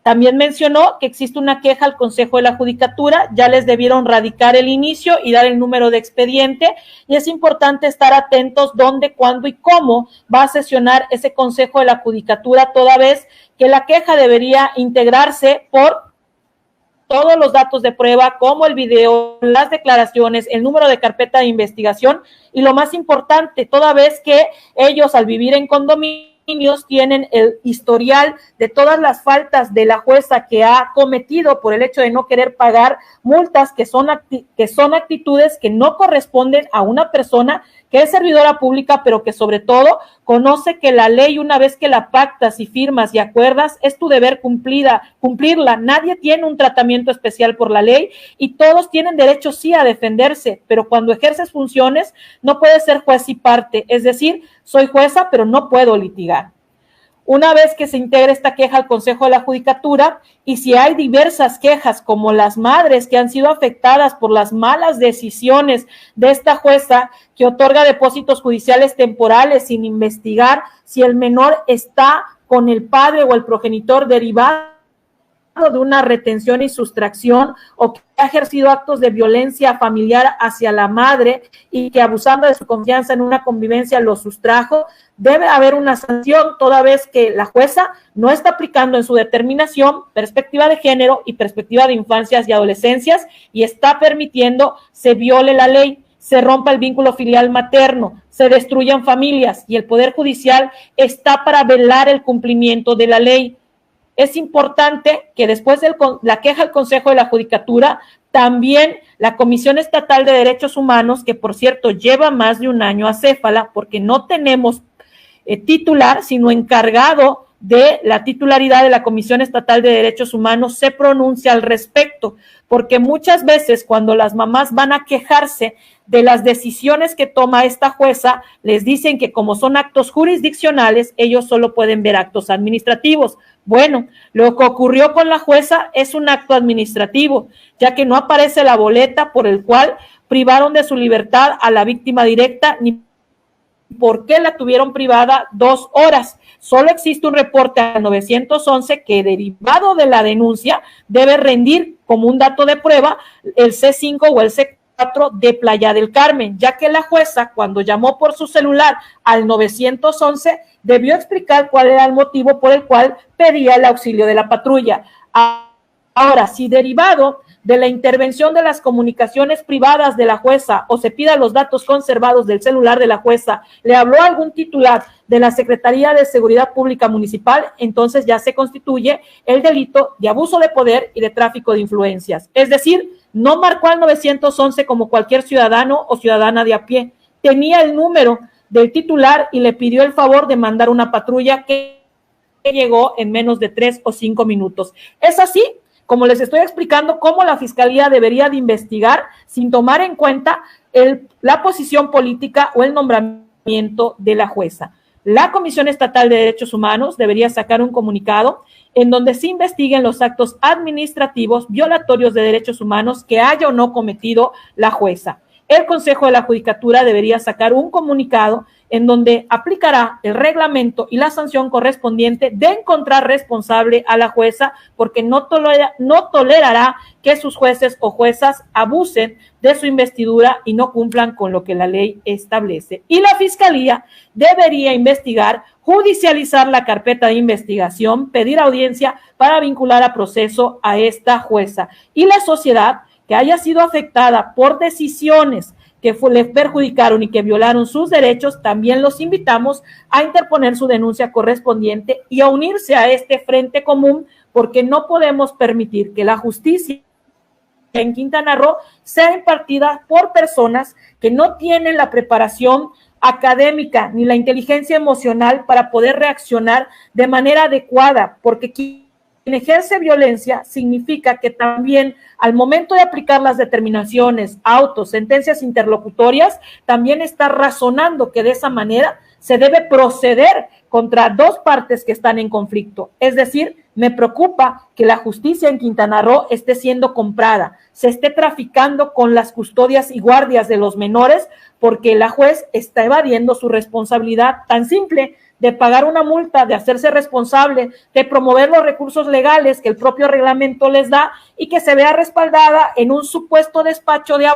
También mencionó que existe una queja al Consejo de la Judicatura, ya les debieron radicar el inicio y dar el número de expediente, y es importante estar atentos dónde, cuándo y cómo va a sesionar ese Consejo de la Judicatura, toda vez que la queja debería integrarse por todos los datos de prueba, como el video, las declaraciones, el número de carpeta de investigación, y lo más importante, toda vez que ellos al vivir en condominio tienen el historial de todas las faltas de la jueza que ha cometido por el hecho de no querer pagar multas, que son actitudes que no corresponden a una persona que es servidora pública, pero que sobre todo conoce que la ley, una vez que la pactas y firmas y acuerdas, es tu deber cumplirla. Nadie tiene un tratamiento especial por la ley y todos tienen derecho sí a defenderse, pero cuando ejerces funciones no puedes ser juez y parte, es decir, soy jueza pero no puedo litigar. Una vez que se integre esta queja al Consejo de la Judicatura, y si hay diversas quejas, como las madres que han sido afectadas por las malas decisiones de esta jueza que otorga depósitos judiciales temporales sin investigar si el menor está con el padre o el progenitor derivado de una retención y sustracción, o que ha ejercido actos de violencia familiar hacia la madre y que, abusando de su confianza en una convivencia, lo sustrajo, debe haber una sanción, toda vez que la jueza no está aplicando en su determinación perspectiva de género y perspectiva de infancias y adolescencias, y está permitiendo se viole la ley, se rompa el vínculo filial materno, se destruyan familias, y el Poder Judicial está para velar el cumplimiento de la ley. Es importante que después de la queja al Consejo de la Judicatura, también la Comisión Estatal de Derechos Humanos, que por cierto lleva más de un año acéfala, porque no tenemos titular, sino encargado de la titularidad de la Comisión Estatal de Derechos Humanos, se pronuncia al respecto, porque muchas veces cuando las mamás van a quejarse de las decisiones que toma esta jueza, les dicen que como son actos jurisdiccionales, ellos solo pueden ver actos administrativos. Bueno, lo que ocurrió con la jueza es un acto administrativo, ya que no aparece la boleta por el cual privaron de su libertad a la víctima directa, ni por qué la tuvieron privada 2 horas. Solo existe un reporte al 911 que, derivado de la denuncia, debe rendir como un dato de prueba el C5 o el C4 de Playa del Carmen, ya que la jueza, cuando llamó por su celular al 911, debió explicar cuál era el motivo por el cual pedía el auxilio de la patrulla. Ahora, si derivado de la intervención de las comunicaciones privadas de la jueza o se pida los datos conservados del celular de la jueza, le habló a algún titular de la Secretaría de Seguridad Pública Municipal, entonces ya se constituye el delito de abuso de poder y de tráfico de influencias. Es decir, no marcó al 911 como cualquier ciudadano o ciudadana de a pie. Tenía el número del titular y le pidió el favor de mandar una patrulla que llegó en menos de 3 o 5 minutos. Es así como les estoy explicando cómo la Fiscalía debería de investigar sin tomar en cuenta la posición política o el nombramiento de la jueza. La Comisión Estatal de Derechos Humanos debería sacar un comunicado en donde se investiguen los actos administrativos violatorios de derechos humanos que haya o no cometido la jueza. El Consejo de la Judicatura debería sacar un comunicado en donde aplicará el reglamento y la sanción correspondiente de encontrar responsable a la jueza, porque no tolerará que sus jueces o juezas abusen de su investidura y no cumplan con lo que la ley establece. Y la Fiscalía debería investigar, judicializar la carpeta de investigación, pedir audiencia para vincular a proceso a esta jueza. Y la sociedad que haya sido afectada por decisiones que le perjudicaron y que violaron sus derechos, también los invitamos a interponer su denuncia correspondiente y a unirse a este frente común, porque no podemos permitir que la justicia en Quintana Roo sea impartida por personas que no tienen la preparación académica ni la inteligencia emocional para poder reaccionar de manera adecuada, porque quien ejerce violencia significa que también al momento de aplicar las determinaciones, autos, sentencias interlocutorias, también está razonando que de esa manera se debe proceder contra 2 partes que están en conflicto. Es decir, me preocupa que la justicia en Quintana Roo esté siendo comprada, se esté traficando con las custodias y guardias de los menores, porque la juez está evadiendo su responsabilidad tan simple de pagar una multa, de hacerse responsable, de promover los recursos legales que el propio reglamento les da y que se vea respaldada en un supuesto despacho de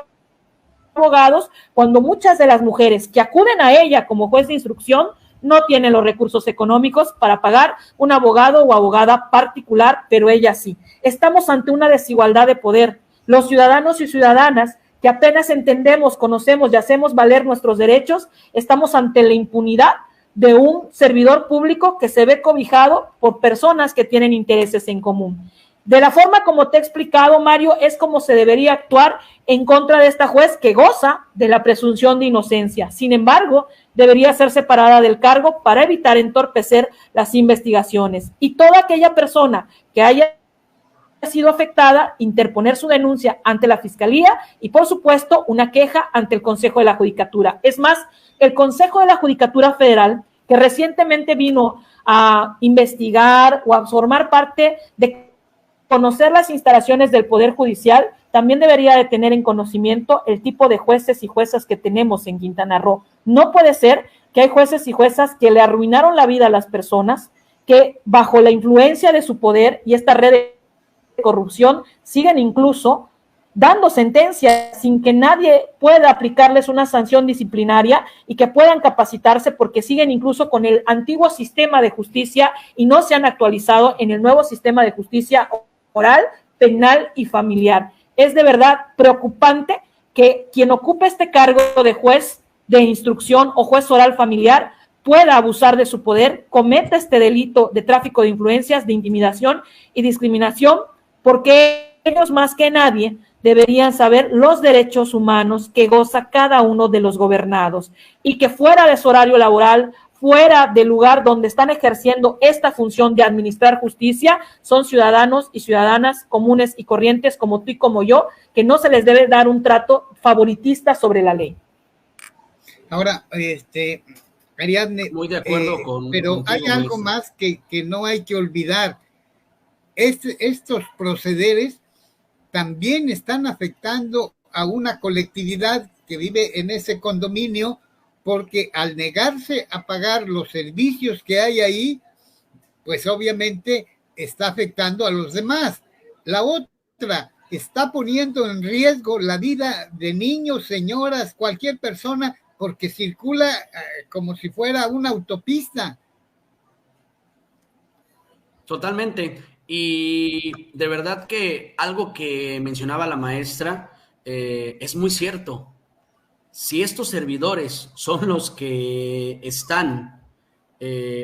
abogados, cuando muchas de las mujeres que acuden a ella como juez de instrucción no tienen los recursos económicos para pagar un abogado o abogada particular, pero ella sí. Estamos ante una desigualdad de poder. Los ciudadanos y ciudadanas que apenas entendemos, conocemos y hacemos valer nuestros derechos, estamos ante la impunidad de un servidor público que se ve cobijado por personas que tienen intereses en común. De la forma como te he explicado, Mario, es como se debería actuar en contra de esta juez que goza de la presunción de inocencia. Sin embargo, debería ser separada del cargo para evitar entorpecer las investigaciones. Y toda aquella persona que haya sido afectada, interponer su denuncia ante la Fiscalía y, por supuesto, una queja ante el Consejo de la Judicatura. Es más, el Consejo de la Judicatura Federal que recientemente vino a investigar o a formar parte de conocer las instalaciones del Poder Judicial, también debería de tener en conocimiento el tipo de jueces y juezas que tenemos en Quintana Roo. No puede ser que hay jueces y juezas que le arruinaron la vida a las personas, que bajo la influencia de su poder y esta red de corrupción siguen incluso dando sentencias sin que nadie pueda aplicarles una sanción disciplinaria y que puedan capacitarse porque siguen incluso con el antiguo sistema de justicia y no se han actualizado en el nuevo sistema de justicia oral, penal y familiar. Es de verdad preocupante que quien ocupe este cargo de juez de instrucción o juez oral familiar pueda abusar de su poder, cometa este delito de tráfico de influencias, de intimidación y discriminación, porque ellos más que nadie deberían saber los derechos humanos que goza cada uno de los gobernados y que fuera de su horario laboral, fuera del lugar donde están ejerciendo esta función de administrar justicia, son ciudadanos y ciudadanas comunes y corrientes como tú y como yo, que no se les debe dar un trato favoritista sobre la ley. Ahora, Ariadne, muy de acuerdo pero hay algo más que no hay que olvidar. Estos procederes también están afectando a una colectividad que vive en ese condominio, porque al negarse a pagar los servicios que hay ahí, pues obviamente está afectando a los demás. La otra está poniendo en riesgo la vida de niños, señoras, cualquier persona, porque circula como si fuera una autopista. Totalmente. Y de verdad que algo que mencionaba la maestra es muy cierto. Si estos servidores son los que están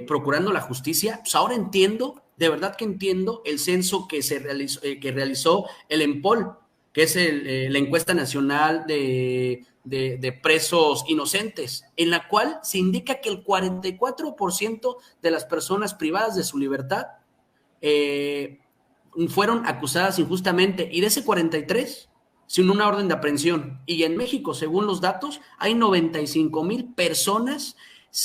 procurando la justicia, pues ahora entiendo, de verdad que entiendo el censo que realizó el EMPOL, que es la encuesta nacional de presos inocentes, en la cual se indica que el 44% de las personas privadas de su libertad fueron acusadas injustamente, y de ese 43 sin una orden de aprehensión. Y en México, según los datos, hay 95,000 personas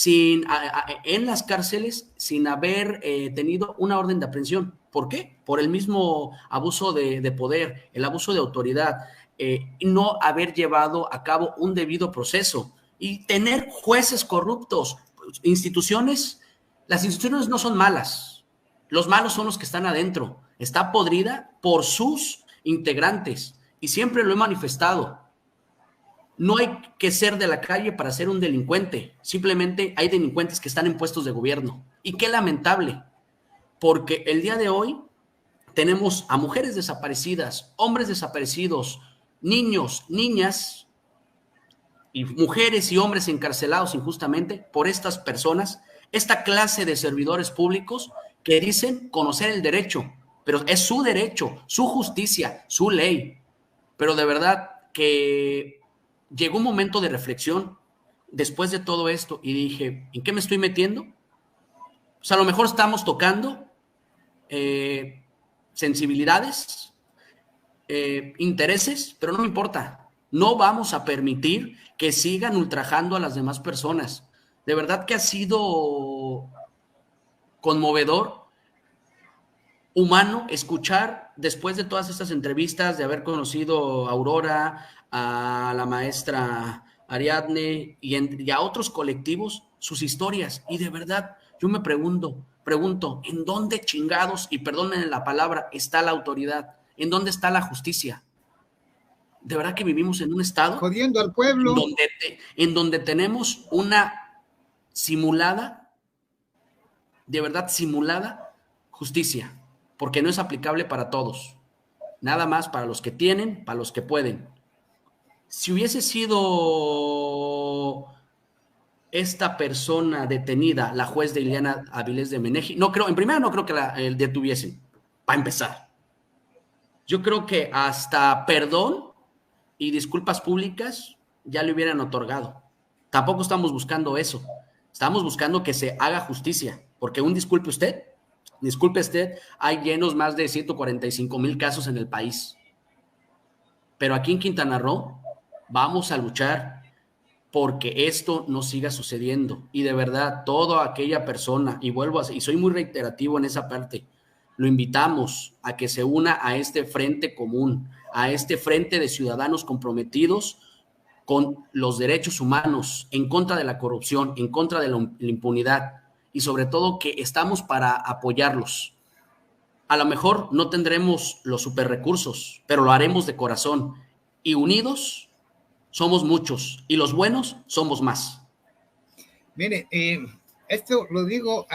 en las cárceles sin haber tenido una orden de aprehensión. ¿Por qué? Por el mismo abuso de poder, el abuso de autoridad, no haber llevado a cabo un debido proceso y tener jueces corruptos. Las instituciones no son malas, los malos son los que están adentro. Está podrida por sus integrantes. Y siempre lo he manifestado. No hay que ser de la calle para ser un delincuente. Simplemente hay delincuentes que están en puestos de gobierno. Y qué lamentable, porque el día de hoy tenemos a mujeres desaparecidas, hombres desaparecidos, niños, niñas, y mujeres y hombres encarcelados injustamente por estas personas, esta clase de servidores públicos que dicen conocer el derecho, pero es su derecho, su justicia, su ley. Pero de verdad que llegó un momento de reflexión después de todo esto y dije, ¿en qué me estoy metiendo? O sea, a lo mejor estamos tocando sensibilidades, intereses, pero no me importa. No vamos a permitir que sigan ultrajando a las demás personas. De verdad que ha sido conmovedor, humano, escuchar después de todas estas entrevistas, de haber conocido a Aurora, a la maestra Ariadne y a otros colectivos, sus historias. Y de verdad, yo me pregunto, ¿en dónde chingados, y perdónenme la palabra, está la autoridad? ¿En dónde está la justicia? De verdad que vivimos en un estado jodiendo al pueblo, en donde tenemos una simulada, de verdad simulada, justicia, porque no es aplicable para todos, nada más para los que tienen, para los que pueden. Si hubiese sido esta persona detenida, la juez de Ileana Avilés de Meneji, no creo que la detuviesen, para empezar. Yo creo que hasta perdón y disculpas públicas ya le hubieran otorgado. Tampoco estamos buscando eso. Estamos buscando que se haga justicia, porque disculpe usted, hay llenos más de 145,000 casos en el país. Pero aquí en Quintana Roo vamos a luchar porque esto no siga sucediendo. Y de verdad, toda aquella persona, y soy muy reiterativo en esa parte, lo invitamos a que se una a este frente común, a este frente de ciudadanos comprometidos con los derechos humanos, en contra de la corrupción, en contra de la impunidad, y sobre todo que estamos para apoyarlos. A lo mejor no tendremos los super recursos, pero lo haremos de corazón, y unidos somos muchos y los buenos somos más. Mire, esto lo digo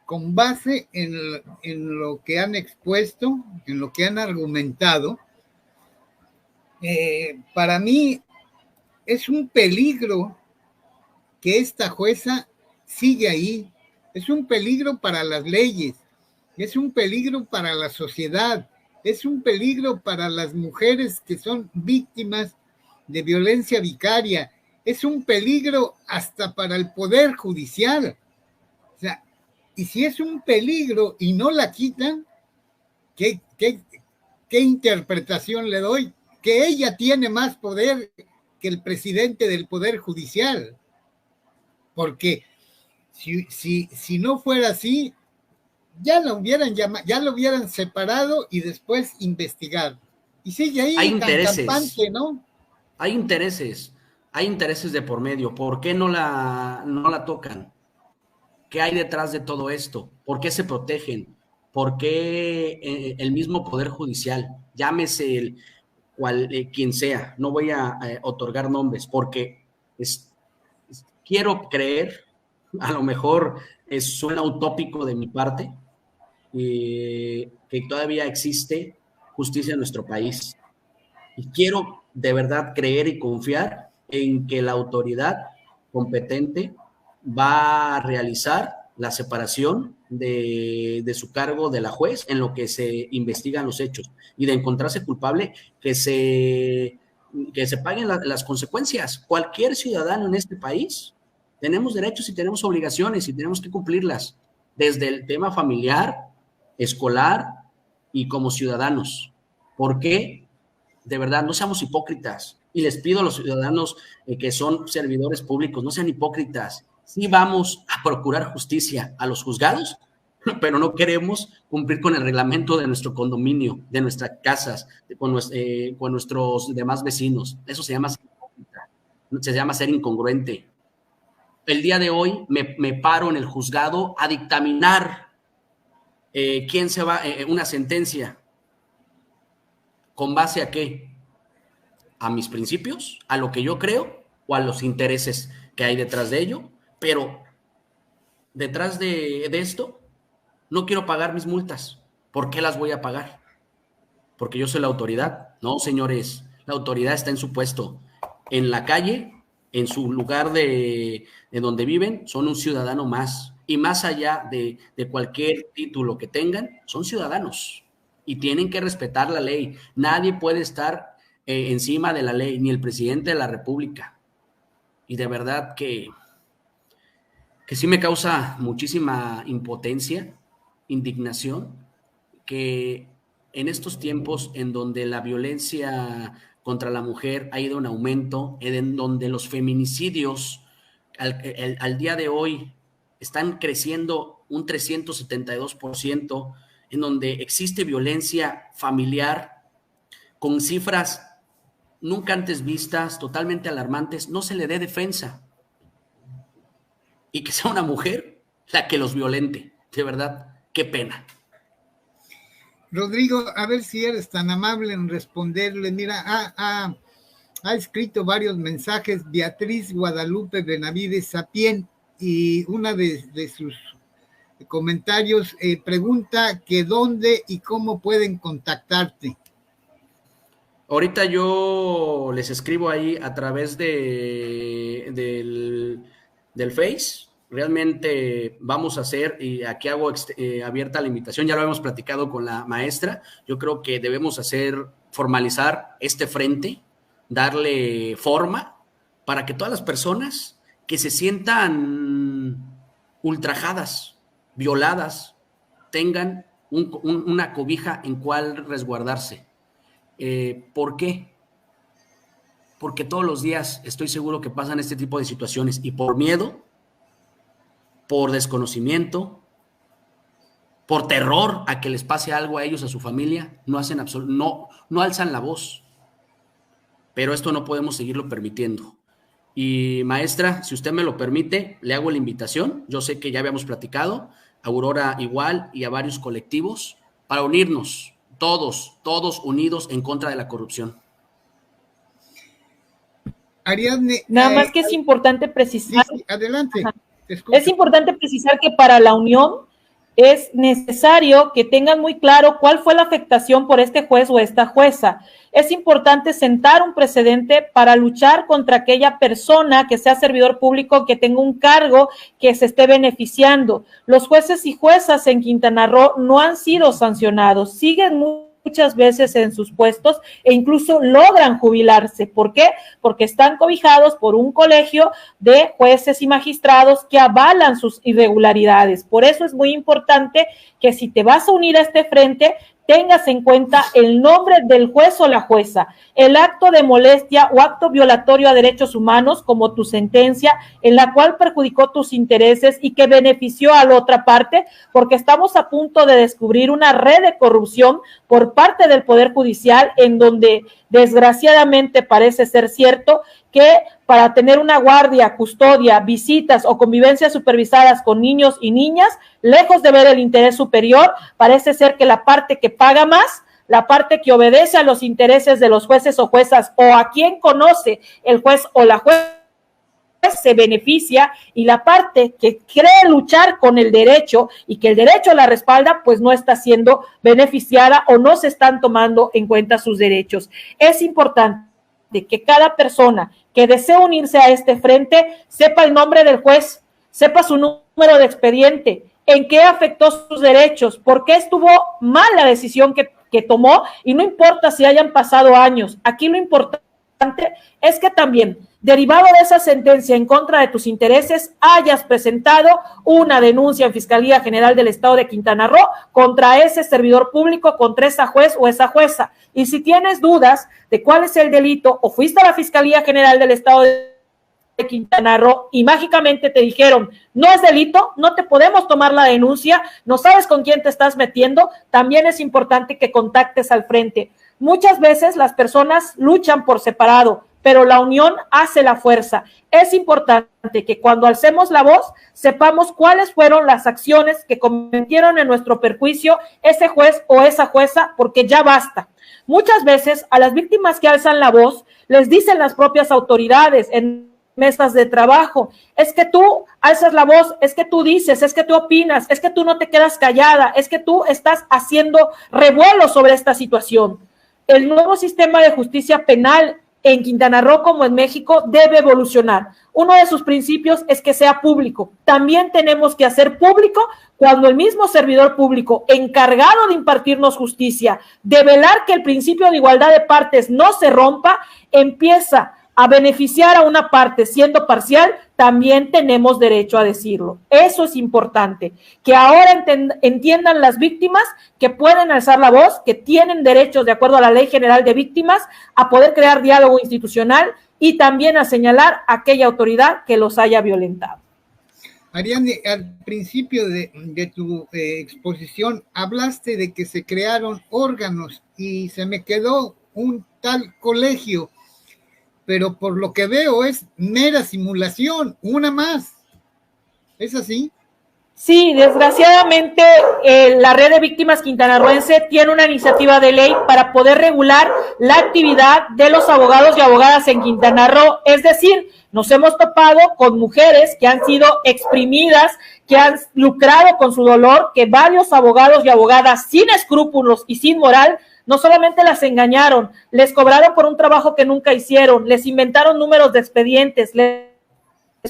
con base en lo que han expuesto, en lo que han argumentado. Para mí es un peligro que esta jueza sigue ahí. Es un peligro para las leyes, es un peligro para la sociedad, es un peligro para las mujeres que son víctimas de violencia vicaria, es un peligro hasta para el Poder Judicial. O sea, y si es un peligro y no la quitan, ¿qué interpretación le doy? Que ella tiene más poder que el presidente del Poder Judicial. Porque si no fuera así, ya lo hubieran llamado, ya lo hubieran separado y después investigado. Y sigue ahí hay intereses, campante, ¿no? Hay intereses de por medio. ¿Por qué no la tocan? ¿Qué hay detrás de todo esto? ¿Por qué se protegen? ¿Por qué el mismo Poder Judicial, llámese quien sea, no voy a otorgar nombres, porque quiero creer, a lo mejor suena utópico de mi parte, que todavía existe justicia en nuestro país. Y quiero de verdad creer y confiar en que la autoridad competente va a realizar la separación de su cargo de la juez en lo que se investigan los hechos, y de encontrarse culpable, que se paguen las consecuencias. Cualquier ciudadano en este país tenemos derechos y tenemos obligaciones y tenemos que cumplirlas, desde el tema familiar, escolar y como ciudadanos. ¿Por qué? De verdad, no seamos hipócritas. Y les pido a los ciudadanos que son servidores públicos, no sean hipócritas. Sí vamos a procurar justicia a los juzgados, pero no queremos cumplir con el reglamento de nuestro condominio, de nuestras casas, con nuestros demás vecinos. Eso se llama ser hipócrita, se llama ser incongruente. El día de hoy me paro en el juzgado a dictaminar quién se va, una sentencia. ¿Con base a qué? ¿A mis principios? ¿A lo que yo creo? ¿O a los intereses que hay detrás de ello? Pero detrás de esto, no quiero pagar mis multas. ¿Por qué las voy a pagar? ¿Porque yo soy la autoridad? No, señores, la autoridad está en su puesto. En la calle, en su lugar de donde viven, son un ciudadano más. Y más allá de cualquier título que tengan, son ciudadanos. Y tienen que respetar la ley. Nadie puede estar encima de la ley, ni el presidente de la República. Y de verdad que sí me causa muchísima impotencia, indignación, que en estos tiempos en donde la violencia contra la mujer ha ido en aumento, en donde los feminicidios al día de hoy están creciendo un 372%, en donde existe violencia familiar con cifras nunca antes vistas, totalmente alarmantes, no se le dé defensa. Y que sea una mujer la que los violente. De verdad, qué pena. Rodrigo, a ver si eres tan amable en responderle. Mira, ha escrito varios mensajes Beatriz Guadalupe Benavides Sapien, y una de sus comentarios pregunta que dónde y cómo pueden contactarte. Ahorita yo les escribo ahí a través del Face. Realmente vamos a hacer, y aquí hago abierta la invitación, ya lo hemos platicado con la maestra, yo creo que debemos formalizar este frente, darle forma para que todas las personas que se sientan ultrajadas, violadas, tengan una cobija en cual resguardarse. ¿Por qué? porque todos los días estoy seguro que pasan este tipo de situaciones y por miedo, por desconocimiento, por terror a que les pase algo a ellos, a su familia, no alzan la voz. Pero esto no podemos seguirlo permitiendo. Y maestra, si usted me lo permite, le hago la invitación. Yo sé que ya habíamos platicado, a Aurora igual y a varios colectivos, para unirnos, todos unidos en contra de la corrupción. Ariadne. Nada más que es importante precisar. Sí, adelante. Es importante precisar que para la unión es necesario que tengan muy claro cuál fue la afectación por este juez o esta jueza. Es importante sentar un precedente para luchar contra aquella persona que sea servidor público, que tenga un cargo, que se esté beneficiando. Los jueces y juezas en Quintana Roo no han sido sancionados, siguen muchas veces en sus puestos e incluso logran jubilarse. ¿Por qué? Porque están cobijados por un colegio de jueces y magistrados que avalan sus irregularidades. Por eso es muy importante que si te vas a unir a este frente, tengas en cuenta el nombre del juez o la jueza, el acto de molestia o acto violatorio a derechos humanos, como tu sentencia, en la cual perjudicó tus intereses y que benefició a la otra parte, porque estamos a punto de descubrir una red de corrupción por parte del Poder Judicial, en donde desgraciadamente parece ser cierto que para tener una guardia, custodia, visitas o convivencias supervisadas con niños y niñas, lejos de ver el interés superior, parece ser que la parte que paga más, la parte que obedece a los intereses de los jueces o juezas o a quien conoce el juez o la jueza, se beneficia, y la parte que cree luchar con el derecho y que el derecho la respalda, pues no está siendo beneficiada o no se están tomando en cuenta sus derechos. Es importante que cada persona que desee unirse a este frente sepa el nombre del juez, sepa su número de expediente, en qué afectó sus derechos, por qué estuvo mal la decisión que tomó, y no importa si hayan pasado años. Aquí lo importante es que también, derivado de esa sentencia en contra de tus intereses, hayas presentado una denuncia en Fiscalía General del Estado de Quintana Roo contra ese servidor público, contra esa juez o esa jueza. Y si tienes dudas de cuál es el delito, o fuiste a la Fiscalía General del Estado de Quintana Roo y mágicamente te dijeron no es delito, no te podemos tomar la denuncia, no sabes con quién te estás metiendo, también es importante que contactes al frente. Muchas veces las personas luchan por separado, pero la unión hace la fuerza. Es importante que cuando alcemos la voz sepamos cuáles fueron las acciones que cometieron en nuestro perjuicio ese juez o esa jueza, porque ya basta. Muchas veces a las víctimas que alzan la voz les dicen las propias autoridades en mesas de trabajo, es que tú alzas la voz, es que tú dices, es que tú opinas, es que tú no te quedas callada, es que tú estás haciendo revuelo sobre esta situación. El nuevo sistema de justicia penal en Quintana Roo, como en México, debe evolucionar. Uno de sus principios es que sea público. También tenemos que hacer público cuando el mismo servidor público encargado de impartirnos justicia, de velar que el principio de igualdad de partes no se rompa, empieza a beneficiar a una parte siendo parcial, también tenemos derecho a decirlo. Eso es importante, que ahora entiendan las víctimas que pueden alzar la voz, que tienen derechos de acuerdo a la Ley General de Víctimas a poder crear diálogo institucional y también a señalar a aquella autoridad que los haya violentado. Ariadne, al principio de tu exposición hablaste de que se crearon órganos y se me quedó un tal colegio, pero por lo que veo es mera simulación, una más. ¿Es así? Sí, desgraciadamente la Red de Víctimas Quintanarroense tiene una iniciativa de ley para poder regular la actividad de los abogados y abogadas en Quintana Roo. Es decir, nos hemos topado con mujeres que han sido exprimidas, que han lucrado con su dolor, que varios abogados y abogadas sin escrúpulos y sin moral no solamente las engañaron, les cobraron por un trabajo que nunca hicieron, les inventaron números de expedientes, les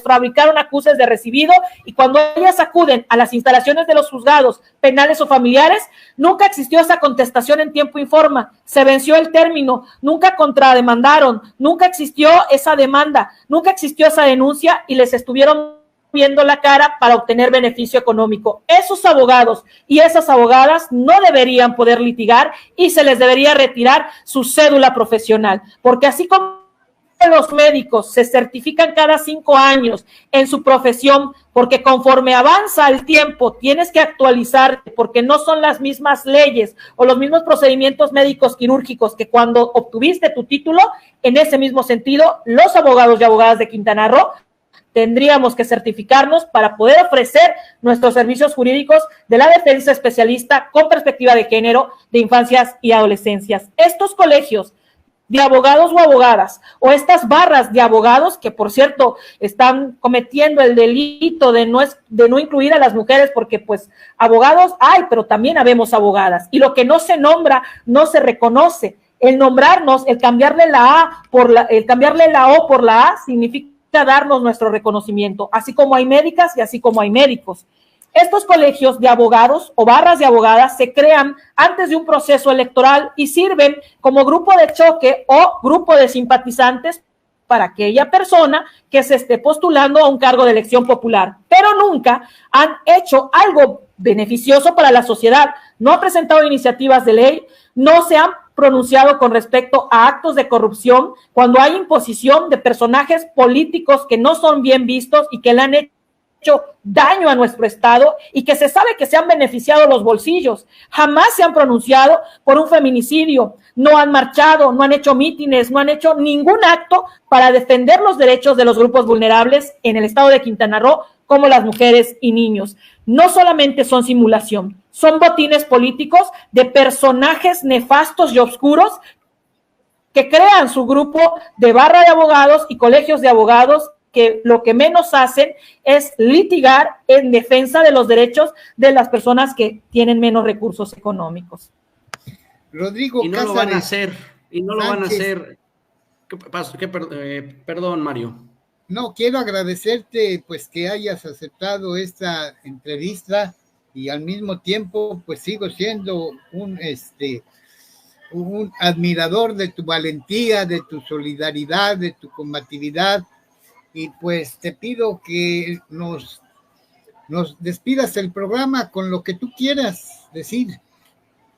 fabricaron acuses de recibido, y cuando ellas acuden a las instalaciones de los juzgados penales o familiares, nunca existió esa contestación en tiempo y forma, se venció el término, nunca contrademandaron, nunca existió esa demanda, nunca existió esa denuncia y les estuvieron viendo la cara para obtener beneficio económico. Esos abogados y esas abogadas no deberían poder litigar y se les debería retirar su cédula profesional, porque así como los médicos se certifican cada 5 años en su profesión, porque conforme avanza el tiempo tienes que actualizarte, porque no son las mismas leyes o los mismos procedimientos médicos quirúrgicos que cuando obtuviste tu título. En ese mismo sentido, los abogados y abogadas de Quintana Roo tendríamos que certificarnos para poder ofrecer nuestros servicios jurídicos de la defensa especialista con perspectiva de género de infancias y adolescencias. Estos colegios de abogados o abogadas, o estas barras de abogados, que por cierto están cometiendo el delito de no incluir a las mujeres, porque pues abogados hay, pero también habemos abogadas, y lo que no se nombra no se reconoce. El nombrarnos, el cambiarle la O por la A significa darnos nuestro reconocimiento, así como hay médicas y así como hay médicos. Estos colegios de abogados o barras de abogadas se crean antes de un proceso electoral y sirven como grupo de choque o grupo de simpatizantes para aquella persona que se esté postulando a un cargo de elección popular, pero nunca han hecho algo beneficioso para la sociedad, no han presentado iniciativas de ley, no se han pronunciado con respecto a actos de corrupción cuando hay imposición de personajes políticos que no son bien vistos y que le han hecho daño a nuestro Estado y que se sabe que se han beneficiado los bolsillos. Jamás se han pronunciado por un feminicidio, no han marchado, no han hecho mítines, no han hecho ningún acto para defender los derechos de los grupos vulnerables en el Estado de Quintana Roo, como las mujeres y niños. No solamente son simulación, son botines políticos de personajes nefastos y oscuros que crean su grupo de barra de abogados y colegios de abogados, que lo que menos hacen es litigar en defensa de los derechos de las personas que tienen menos recursos económicos. Rodrigo, y no Cázares, lo van a hacer, y no lo van a Sánchez. hacer. Perdón, Mario. No, quiero agradecerte pues que hayas aceptado esta entrevista y al mismo tiempo pues sigo siendo un admirador de tu valentía, de tu solidaridad, de tu combatividad. Y pues te pido que nos despidas el programa con lo que tú quieras decir.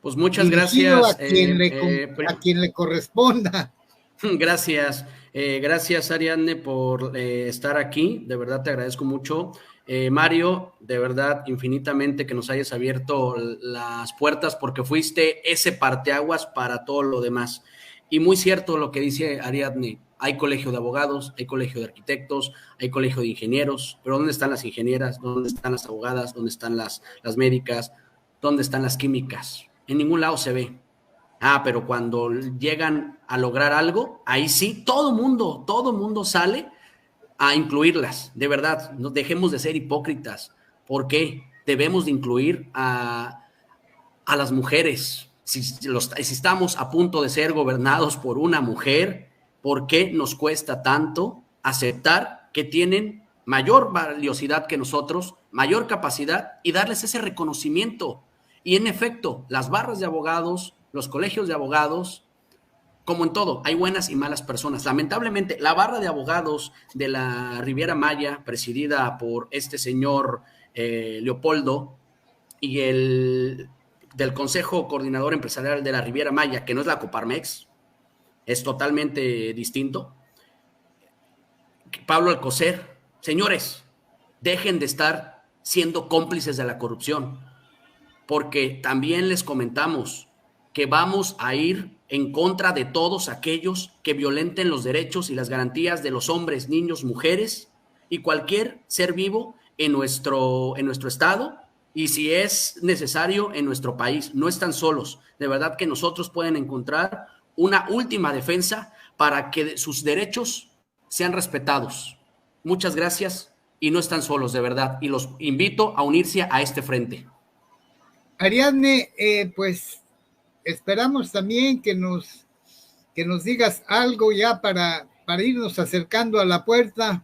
Pues muchas Dirigido gracias. a quien le corresponda. Gracias. Gracias, Ariadne, por estar aquí. De verdad te agradezco mucho. Mario, de verdad, infinitamente que nos hayas abierto las puertas, porque fuiste ese parteaguas para todo lo demás. Y muy cierto lo que dice Ariadne. Hay colegio de abogados, hay colegio de arquitectos, hay colegio de ingenieros, pero ¿dónde están las ingenieras? ¿Dónde están las abogadas? ¿Dónde están las médicas? ¿Dónde están las químicas? En ningún lado se ve. Pero cuando llegan a lograr algo, ahí sí, todo mundo sale a incluirlas. De verdad, no dejemos de ser hipócritas. ¿Por qué? Debemos de incluir a las mujeres. Si estamos a punto de ser gobernados por una mujer, ¿por qué nos cuesta tanto aceptar que tienen mayor valiosidad que nosotros, mayor capacidad, y darles ese reconocimiento? Y en efecto, las barras de abogados, los colegios de abogados, como en todo, hay buenas y malas personas. Lamentablemente, la barra de abogados de la Riviera Maya, presidida por este señor Leopoldo, y del Consejo Coordinador Empresarial de la Riviera Maya, que no es la Coparmex, es totalmente distinto. Pablo Alcocer, señores, dejen de estar siendo cómplices de la corrupción, porque también les comentamos que vamos a ir en contra de todos aquellos que violenten los derechos y las garantías de los hombres, niños, mujeres y cualquier ser vivo en nuestro estado, y si es necesario en nuestro país. No están solos, de verdad que nosotros pueden encontrar una última defensa para que sus derechos sean respetados. Muchas gracias y no están solos, de verdad, y los invito a unirse a este frente. Ariadne, pues esperamos también que nos digas algo ya para irnos acercando a la puerta.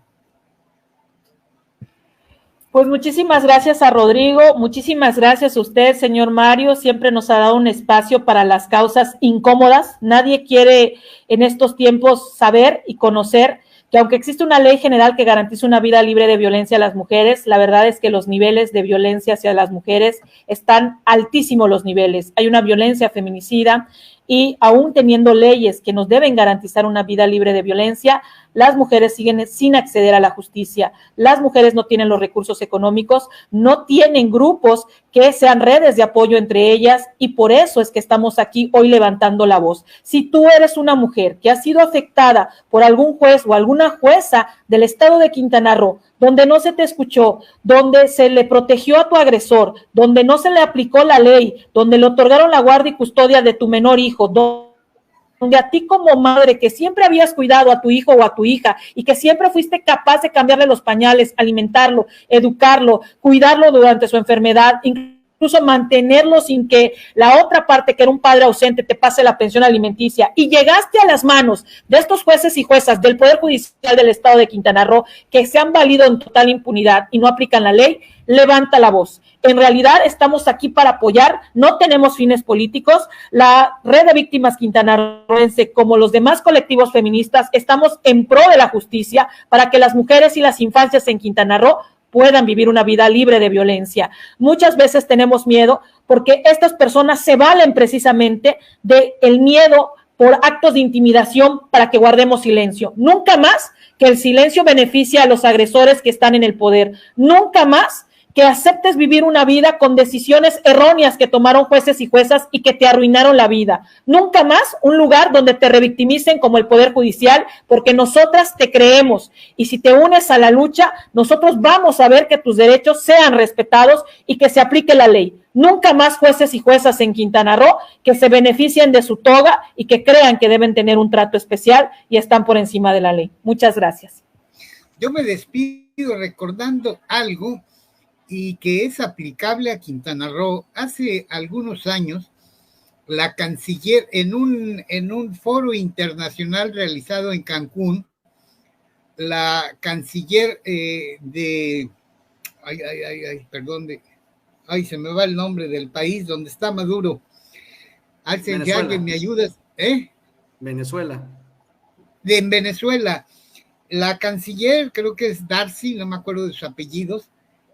Pues muchísimas gracias a Rodrigo, muchísimas gracias a usted, señor Mario, siempre nos ha dado un espacio para las causas incómodas. Nadie quiere en estos tiempos saber y conocer que aunque existe una ley general que garantiza una vida libre de violencia a las mujeres, la verdad es que los niveles de violencia hacia las mujeres están altísimos los niveles. Hay una violencia feminicida y aún teniendo leyes que nos deben garantizar una vida libre de violencia, las mujeres siguen sin acceder a la justicia. Las mujeres no tienen los recursos económicos, no tienen grupos que sean redes de apoyo entre ellas, y por eso es que estamos aquí hoy levantando la voz. Si tú eres una mujer que ha sido afectada por algún juez o alguna jueza del estado de Quintana Roo, donde no se te escuchó, donde se le protegió a tu agresor, donde no se le aplicó la ley, donde le otorgaron la guardia y custodia de tu menor hijo, donde a ti como madre que siempre habías cuidado a tu hijo o a tu hija y que siempre fuiste capaz de cambiarle los pañales, alimentarlo, educarlo, cuidarlo durante su enfermedad, incluso mantenerlo sin que la otra parte, que era un padre ausente, te pase la pensión alimenticia, y llegaste a las manos de estos jueces y juezas del Poder Judicial del Estado de Quintana Roo, que se han valido en total impunidad y no aplican la ley, levanta la voz. En realidad estamos aquí para apoyar, no tenemos fines políticos. La Red de Víctimas Quintanarroense, como los demás colectivos feministas, estamos en pro de la justicia para que las mujeres y las infancias en Quintana Roo puedan vivir una vida libre de violencia. Muchas veces tenemos miedo porque estas personas se valen precisamente del miedo por actos de intimidación para que guardemos silencio. Nunca más que el silencio beneficie a los agresores que están en el poder. Nunca más que aceptes vivir una vida con decisiones erróneas que tomaron jueces y juezas y que te arruinaron la vida. Nunca más un lugar donde te revictimicen como el Poder Judicial, porque nosotras te creemos, y si te unes a la lucha, nosotros vamos a ver que tus derechos sean respetados y que se aplique la ley. Nunca más jueces y juezas en Quintana Roo que se beneficien de su toga y que crean que deben tener un trato especial y están por encima de la ley. Muchas gracias. Yo me despido recordando algo y que es aplicable a Quintana Roo. Hace algunos años, la canciller, en un foro internacional realizado en Cancún, la canciller se me va el nombre del país donde está Maduro. Si alguien me ayuda, Venezuela. En Venezuela, la canciller, creo que es Darcy, no me acuerdo de sus apellidos,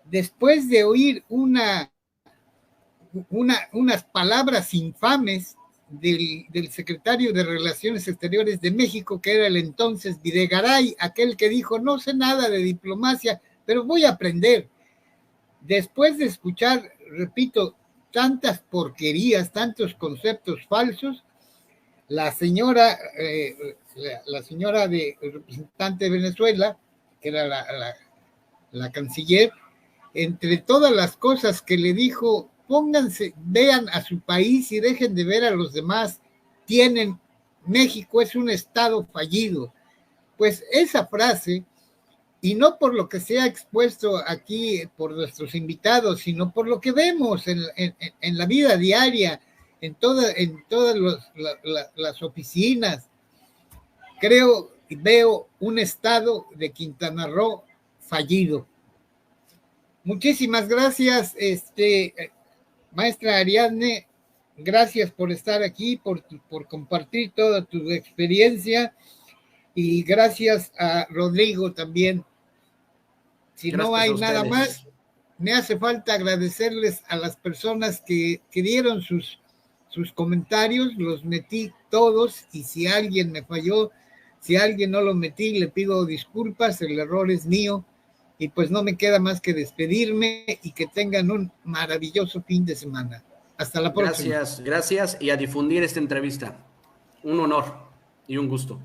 después de oír unas palabras infames del secretario de Relaciones Exteriores de México, que era el entonces Videgaray, aquel que dijo, no sé nada de diplomacia, pero voy a aprender. Después de escuchar, repito, tantas porquerías, tantos conceptos falsos, la señora de representante de Venezuela, que era la canciller, entre todas las cosas que le dijo, vean a su país y dejen de ver a los demás. México es un estado fallido. Pues esa frase, y no por lo que se ha expuesto aquí por nuestros invitados, sino por lo que vemos en la vida diaria, en todas las oficinas, veo un estado de Quintana Roo fallido. Muchísimas gracias, maestra Ariadne, gracias por estar aquí, por compartir toda tu experiencia, y gracias a Rodrigo también. Si gracias no hay nada más, me hace falta agradecerles a las personas que dieron sus comentarios, los metí todos, y si alguien me falló, si alguien no lo metí, le pido disculpas, el error es mío. Y pues no me queda más que despedirme y que tengan un maravilloso fin de semana. Hasta la próxima. Gracias y a difundir esta entrevista. Un honor y un gusto.